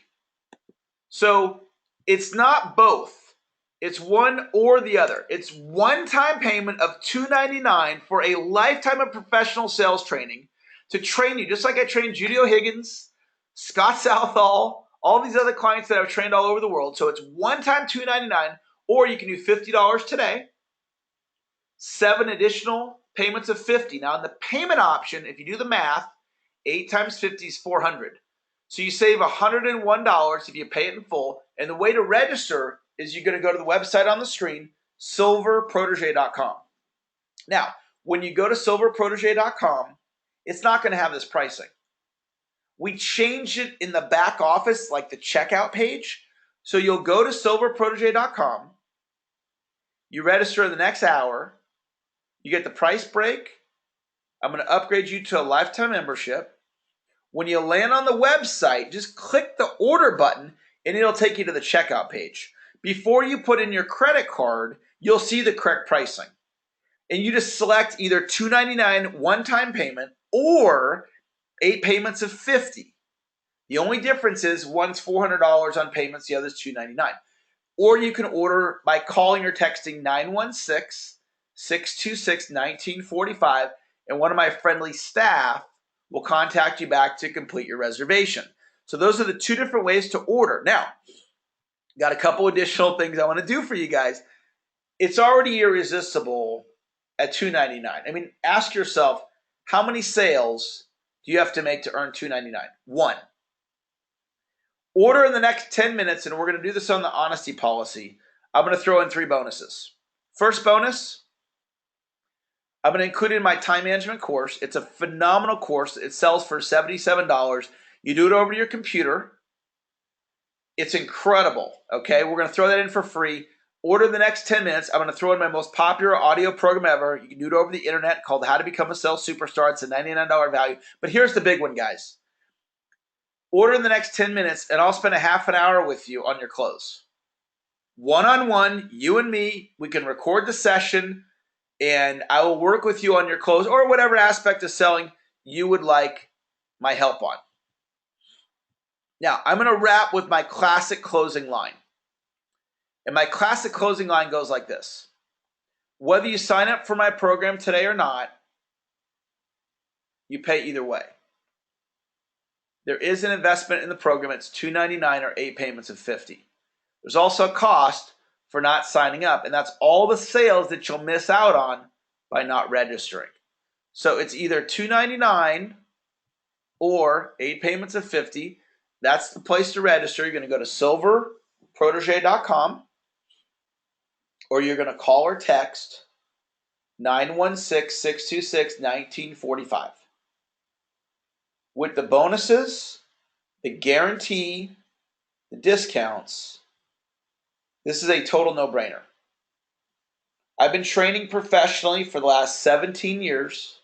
So it's not both. It's one or the other. It's one-time payment of $299 for a lifetime of professional sales training to train you, just like I trained Judy O'Higgins, Scott Southall, all these other clients that I've trained all over the world. So it's one-time $299, or you can do $50 today, 7 additional payments of $50. Now, in the payment option, if you do the math, 8 times 50 is $400. So you save $101 if you pay it in full. And the way to register is you're going to go to the website on the screen, silverprotege.com. Now, when you go to silverprotege.com, it's not going to have this pricing. We changed it in the back office, like the checkout page. So you'll go to silverprotege.com, you register in the next hour, you get the price break. I'm going to upgrade you to a lifetime membership. When you land on the website, just click the order button and it'll take you to the checkout page. Before you put in your credit card, you'll see the correct pricing. And you just select either $299 one-time payment or 8 payments of $50. The only difference is one's $400 on payments, the other's $299. Or you can order by calling or texting 916-626-1945, and one of my friendly staff will contact you back to complete your reservation. So those are the 2 different ways to order. Now, got a couple additional things I want to do for you guys. It's already irresistible at $299. I mean, ask yourself, how many sales do you have to make to earn $299? 1. Order in the next 10 minutes, and we're going to do this on the honesty policy. I'm going to throw in 3 bonuses. First bonus, I'm going to include it in my time management course. It's a phenomenal course. It sells for $77. You do it over your computer. It's incredible, okay? We're going to throw that in for free. Order in the next 10 minutes. I'm going to throw in my most popular audio program ever. You can do it over the internet called How to Become a Sales Superstar. It's a $99 value. But here's the big one, guys. Order in the next 10 minutes, and I'll spend a half an hour with you on your close. One-on-one, you and me, we can record the session, and I will work with you on your close or whatever aspect of selling you would like my help on. Now, I'm going to wrap with my classic closing line. And my classic closing line goes like this. Whether you sign up for my program today or not, you pay either way. There is an investment in the program. It's $299 or 8 payments of $50. There's also a cost for not signing up, and that's all the sales that you'll miss out on by not registering. So it's either $299 or 8 payments of $50. That's the place to register. You're going to go to silverprotege.com, or you're going to call or text 916-626-1945. With the bonuses, the guarantee, the discounts, this is a total no-brainer. I've been training professionally for the last 17 years.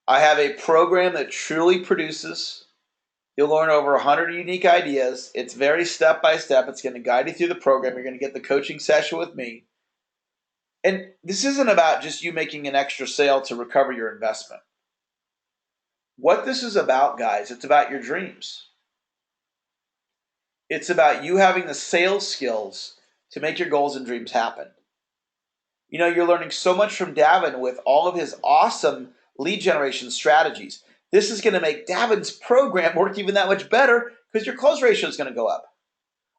I have a program that truly produces. You'll learn over 100 unique ideas. It's very step by step. It's going to guide you through the program. You're going to get the coaching session with me. And this isn't about just you making an extra sale to recover your investment. What this is about, guys, it's about your dreams. It's about you having the sales skills to make your goals and dreams happen. You know, you're learning so much from Davin with all of his awesome lead generation strategies. This is going to make Davin's program work even that much better because your close ratio is going to go up.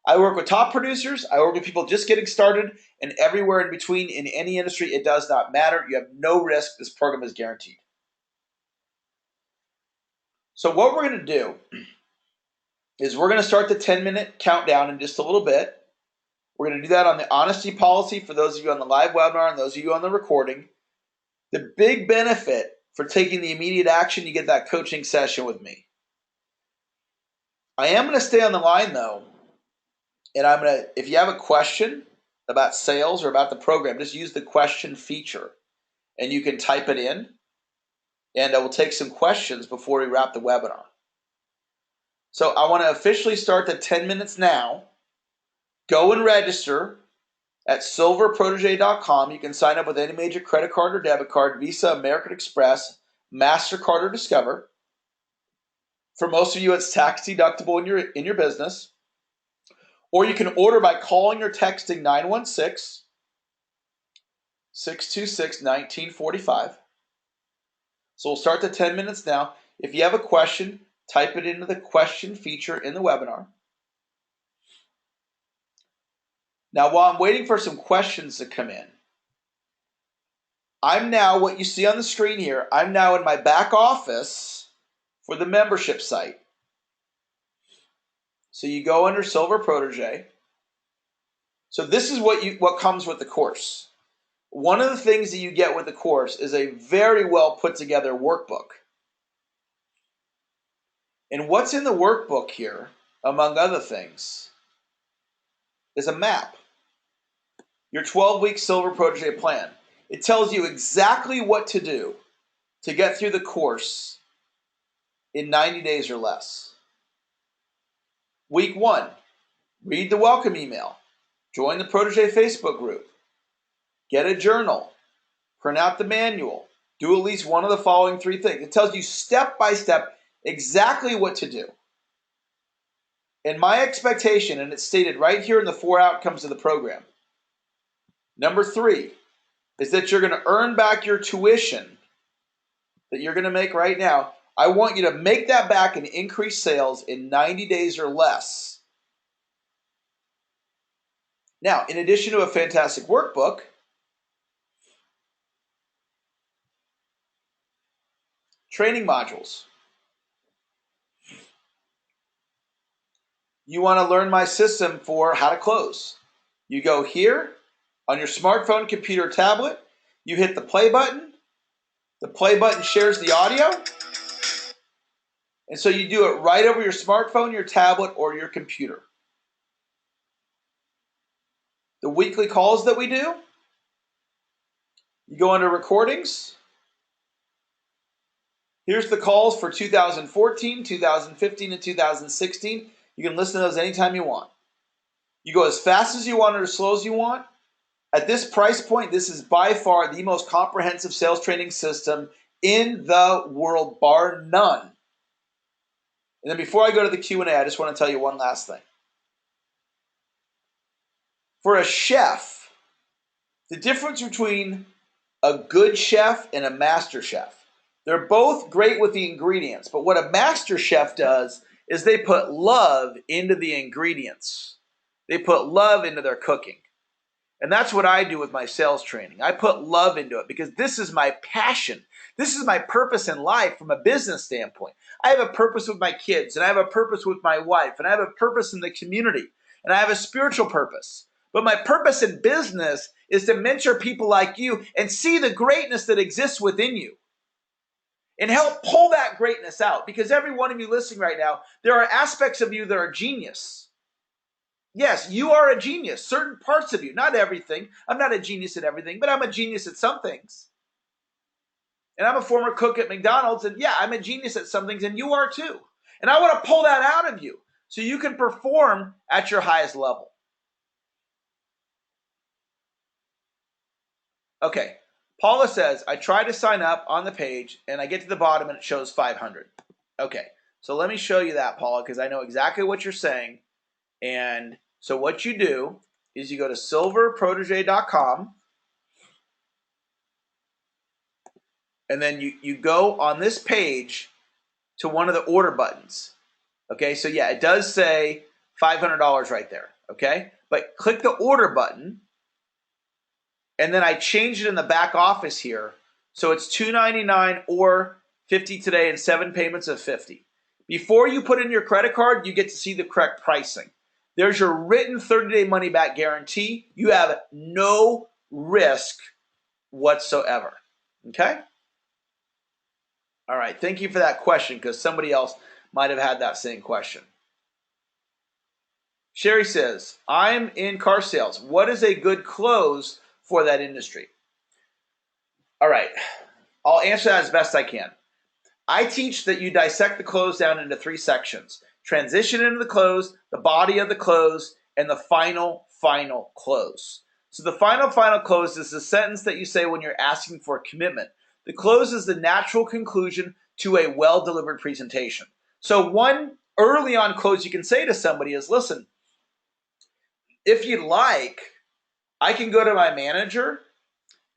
I work with top producers. I work with people just getting started, and everywhere in between in any industry. It does not matter. You have no risk. This program is guaranteed. So what we're going to do is we're going to start the 10-minute countdown in just a little bit. We're going to do that on the honesty policy for those of you on the live webinar and those of you on the recording. The big benefit for taking the immediate action, you get that coaching session with me. I am going to stay on the line though, and I'm going to, if you have a question about sales or about the program, just use the question feature and you can type it in, and I will take some questions before we wrap the webinar. So I want to officially start the 10 minutes now. Go and register at silverprotege.com. You can sign up with any major credit card or debit card, Visa, American Express, MasterCard, or Discover. For most of you, it's tax deductible in your business. Or you can order by calling or texting 916-626-1945. So we'll start the 10 minutes now. If you have a question, type it into the question feature in the webinar. Now, while I'm waiting for some questions to come in, I'm now, what you see on the screen here, I'm now in my back office for the membership site. So you go under Silver Protege. So this is what comes with the course. One of the things that you get with the course is a very well put together workbook. And what's in the workbook here, among other things, is a map. Your 12-week Silver Protege plan. It tells you exactly what to do to get through the course in 90 days or less. Week 1, read the welcome email. Join the Protege Facebook group. Get a journal. Print out the manual. Do at least one of the following 3 things. It tells you step by step exactly what to do. And my expectation, and it's stated right here in the 4 outcomes of the program. Number 3 is that you're going to earn back your tuition that you're going to make right now. I want you to make that back and increase sales in 90 days or less. Now, in addition to a fantastic workbook, training modules. You want to learn my system for how to close. You go here on your smartphone, computer, tablet. You hit the play button. The play button shares the audio. And so you do it right over your smartphone, your tablet, or your computer. The weekly calls that we do, you go under recordings. Here's the calls for 2014, 2015, and 2016. You can listen to those anytime you want. You go as fast as you want or as slow as you want. At this price point, this is by far the most comprehensive sales training system in the world, bar none. And then before I go to the Q&A, I just want to tell you one last thing. For a chef, the difference between a good chef and a master chef. They're both great with the ingredients, but what a master chef does is they put love into the ingredients. They put love into their cooking. And that's what I do with my sales training. I put love into it because this is my passion. This is my purpose in life from a business standpoint. I have a purpose with my kids, and I have a purpose with my wife, and I have a purpose in the community, and I have a spiritual purpose. But my purpose in business is to mentor people like you and see the greatness that exists within you and help pull that greatness out, because every one of you listening right now, there are aspects of you that are genius. Yes, you are a genius. Certain parts of you, not everything. I'm not a genius at everything, but I'm a genius at some things. And I'm a former cook at McDonald's, and yeah, I'm a genius at some things, and you are too. And I want to pull that out of you so you can perform at your highest level. Okay, Paula says, I try to sign up on the page, and I get to the bottom, and it shows 500. Okay, so let me show you that, Paula, because I know exactly what you're saying. And so what you do is you go to silverprotege.com, and then you go on this page to one of the order buttons. Okay, so yeah, it does say $500 right there. Okay, but click the order button, and then I changed it in the back office here, so it's $299 or 50 today and 7 payments of 50. Before you put in your credit card, you get to see the correct pricing. There's your written 30-day money back guarantee. You have no risk whatsoever. Okay? All right, thank you for that question, because somebody else might have had that same question. Sherry says, I'm in car sales. What is a good close for that industry? All right, I'll answer that as best I can. I teach that you dissect the close down into 3 sections: transition into the close, the body of the close, and the final close. So the final close is the sentence that you say when you're asking for a commitment. The close is the natural conclusion to a well-delivered presentation. So one early on close you can say to somebody is, listen, if you'd like, I can go to my manager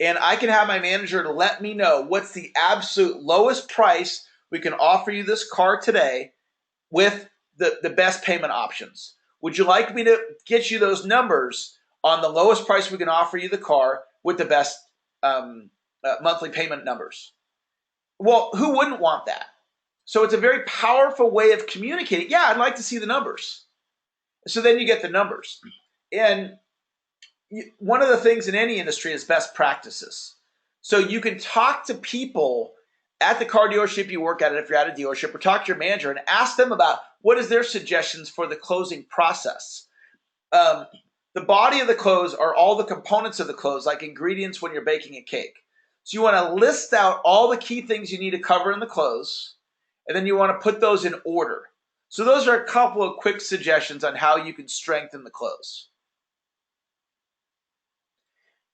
and I can have my manager let me know what's the absolute lowest price we can offer you this car today with the best payment options. Would you like me to get you those numbers on the lowest price we can offer you the car with the best monthly payment numbers? Well, who wouldn't want that? So it's a very powerful way of communicating. Yeah, I'd like to see the numbers. So then you get the numbers. And one of the things in any industry is best practices. So you can talk to people at the car dealership you work at, if you're at a dealership, or talk to your manager and ask them about what is their suggestions for the closing process. The body of the close are all the components of the close, like ingredients when you're baking a cake. So you want to list out all the key things you need to cover in the close, and then you want to put those in order. So those are a couple of quick suggestions on how you can strengthen the close.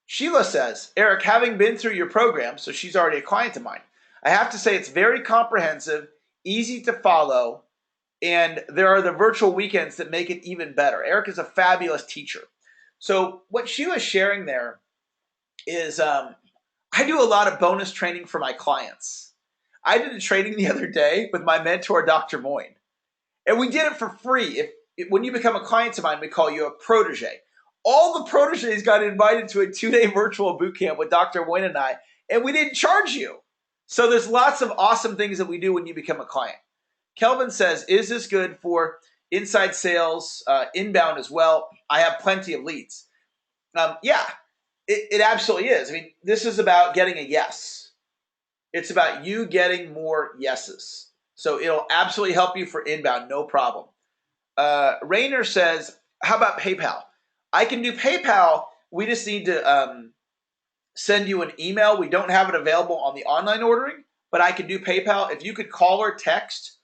Sheila says, Eric, having been through your program, so she's already a client of mine, I have to say it's very comprehensive, easy to follow, and there are the virtual weekends that make it even better. Eric is a fabulous teacher. So what Sheila's sharing there is I do a lot of bonus training for my clients. I did a training the other day with my mentor, Dr. Moyne, and we did it for free. When you become a client of mine, we call you a protege. All the proteges got invited to a 2-day virtual boot camp with Dr. Moyne and I, and we didn't charge you. So there's lots of awesome things that we do when you become a client. Kelvin says, is this good for inside sales, inbound as well? I have plenty of leads. Yeah, it absolutely is. I mean, this is about getting a yes. It's about you getting more yeses. So it'll absolutely help you for inbound, no problem. Rainer says, how about PayPal? I can do PayPal. We just need to send you an email. We don't have it available on the online ordering, but I can do PayPal. If you could call or text,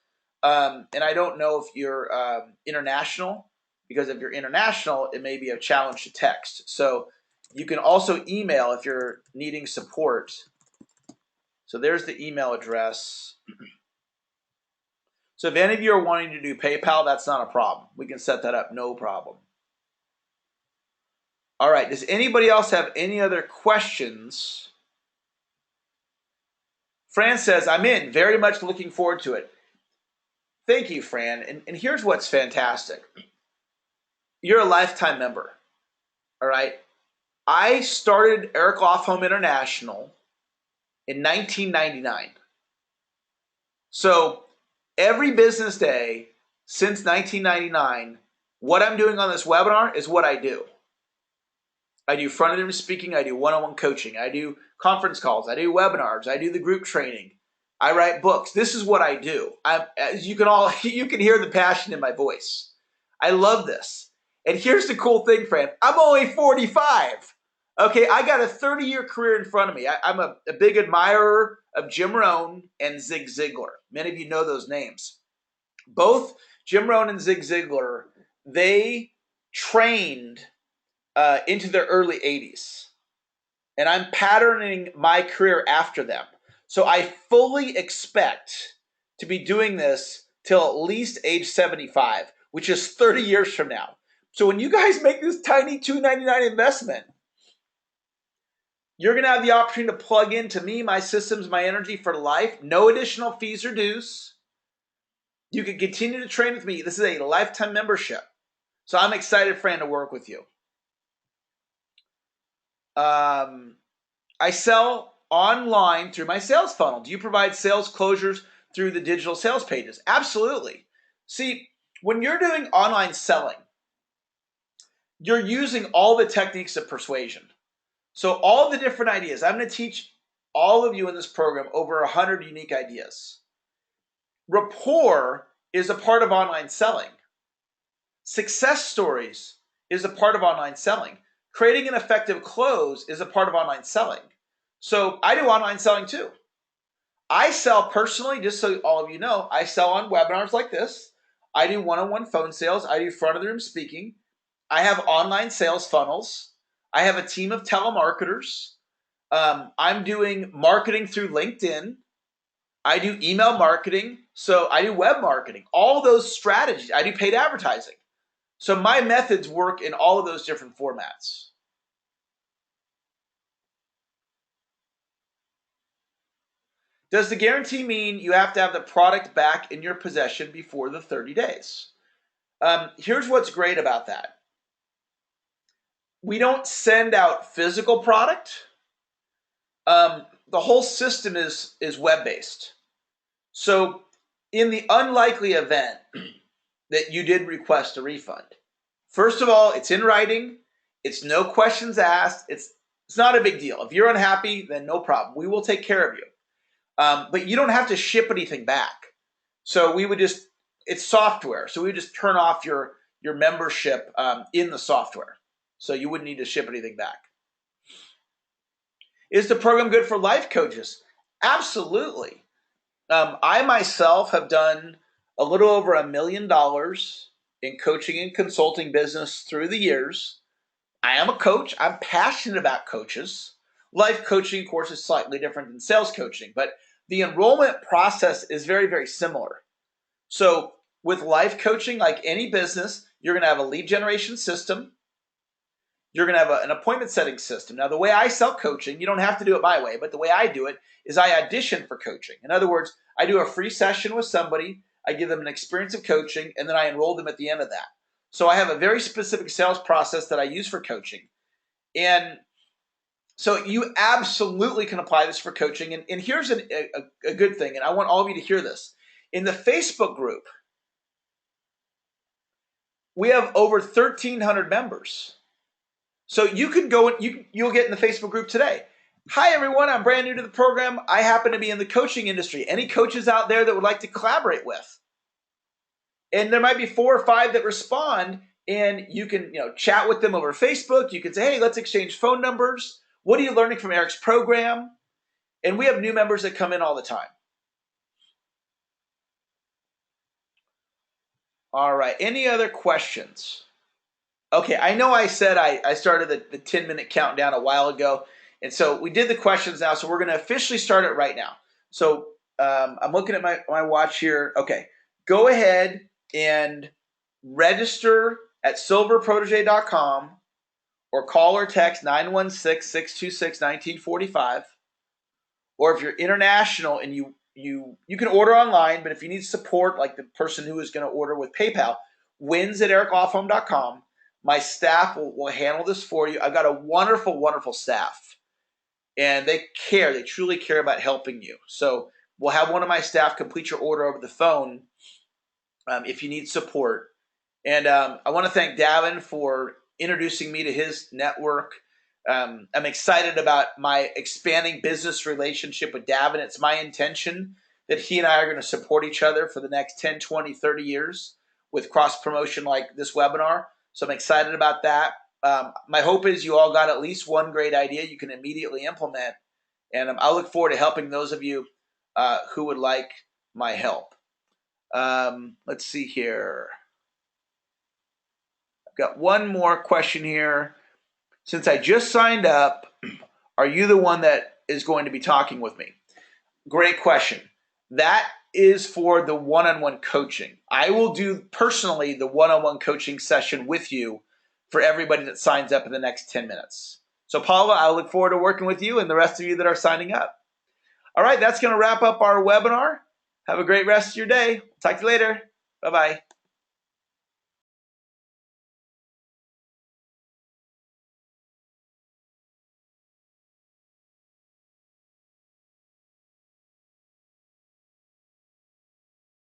and I don't know if you're international, because if you're international, it may be a challenge to text. So you can also email if you're needing support. So there's the email address. So if any of you are wanting to do PayPal, that's not a problem. We can set that up, no problem. All right, does anybody else have any other questions? Fran says, I'm in, very much looking forward to it. Thank you, Fran. And here's what's fantastic. You're a lifetime member, all right? I started Eric Lofholm International in 1999. So every business day since 1999, what I'm doing on this webinar is what I do. I do front-end speaking, I do one-on-one coaching, I do conference calls, I do webinars, I do the group training, I write books. This is what I do. As you can hear the passion in my voice. I love this. And here's the cool thing, friend. I'm only 45. Okay, I got a 30-year career in front of me. I'm a big admirer of Jim Rohn and Zig Ziglar. Many of you know those names. Both Jim Rohn and Zig Ziglar, they trained into their early 80s. And I'm patterning my career after them. So I fully expect to be doing this till at least age 75, which is 30 years from now. So when you guys make this tiny $2.99 investment, you're going to have the opportunity to plug into me, my systems, my energy for life. No additional fees or dues. You can continue to train with me. This is a lifetime membership. So I'm excited, Fran, to work with you. I sell online through my sales funnel. Do you provide sales closures through the digital sales pages? Absolutely. See, when you're doing online selling, you're using all the techniques of persuasion. So all the different ideas, I'm going to teach all of you in this program over 100 unique ideas. Rapport is a part of online selling. Success stories is a part of online selling. Creating an effective close is a part of online selling. So I do online selling too. I sell personally, just so all of you know, I sell on webinars like this. I do one-on-one phone sales. I do front of the room speaking. I have online sales funnels. I have a team of telemarketers. I'm doing marketing through LinkedIn. I do email marketing. So I do web marketing. All those strategies. I do paid advertising. So my methods work in all of those different formats. Does the guarantee mean you have to have the product back in your possession before the 30 days? Here's what's great about that. We don't send out physical product. The whole system is web-based. So in the unlikely event that you did request a refund, first of all, it's in writing. It's no questions asked. It's not a big deal. If you're unhappy, then no problem. We will take care of you. But you don't have to ship anything back. So we would just, it's software. So we would just turn off your membership in the software. So you wouldn't need to ship anything back. Is the program good for life coaches? Absolutely. I myself have done a little over $1 million in coaching and consulting business through the years. I am a coach. I'm passionate about coaches. Life coaching, of course, is slightly different than sales coaching, but the enrollment process is very, very similar. So with life coaching, like any business, you're going to have a lead generation system. You're going to have an appointment setting system. Now, the way I sell coaching, you don't have to do it my way, but the way I do it is I audition for coaching. In other words, I do a free session with somebody, I give them an experience of coaching, and then I enroll them at the end of that. So I have a very specific sales process that I use for coaching. And so you absolutely can apply this for coaching. And here's a good thing, and I want all of you to hear this. In the Facebook group, we have over 1,300 members. So you can go, you'll get in the Facebook group today. Hi, everyone. I'm brand new to the program. I happen to be in the coaching industry. Any coaches out there that would like to collaborate with? And there might be 4 or 5 that respond, and you can chat with them over Facebook. You can say, hey, let's exchange phone numbers. What are you learning from Eric's program? And we have new members that come in all the time. All right. Any other questions? Okay, I know I said I started the 10-minute countdown a while ago, and so we did the questions now, so we're going to officially start it right now. So I'm looking at my watch here. Okay, go ahead and register at silverprotege.com or call or text 916-626-1945. Or if you're international and you can order online, but if you need support, like the person who is going to order with PayPal, wins@ericlofholm.com. My staff will handle this for you. I've got a wonderful, wonderful staff, and they care. They truly care about helping you. So we'll have one of my staff complete your order over the phone if you need support. And I want to thank Davin for introducing me to his network. I'm excited about my expanding business relationship with Davin. It's my intention that he and I are going to support each other for the next 10, 20, 30 years with cross-promotion like this webinar. So I'm excited about that. My hope is you all got at least one great idea you can immediately implement. And I look forward to helping those of you who would like my help. Let's see here. I've got one more question here. Since I just signed up, are you the one that is going to be talking with me? Great question. That is for the one-on-one coaching. I will do personally the one-on-one coaching session with you for everybody that signs up in the next 10 minutes. So Paula, I look forward to working with you and the rest of you that are signing up. All right, that's going to wrap up our webinar. Have a great rest of your day. Talk to you later. Bye-bye.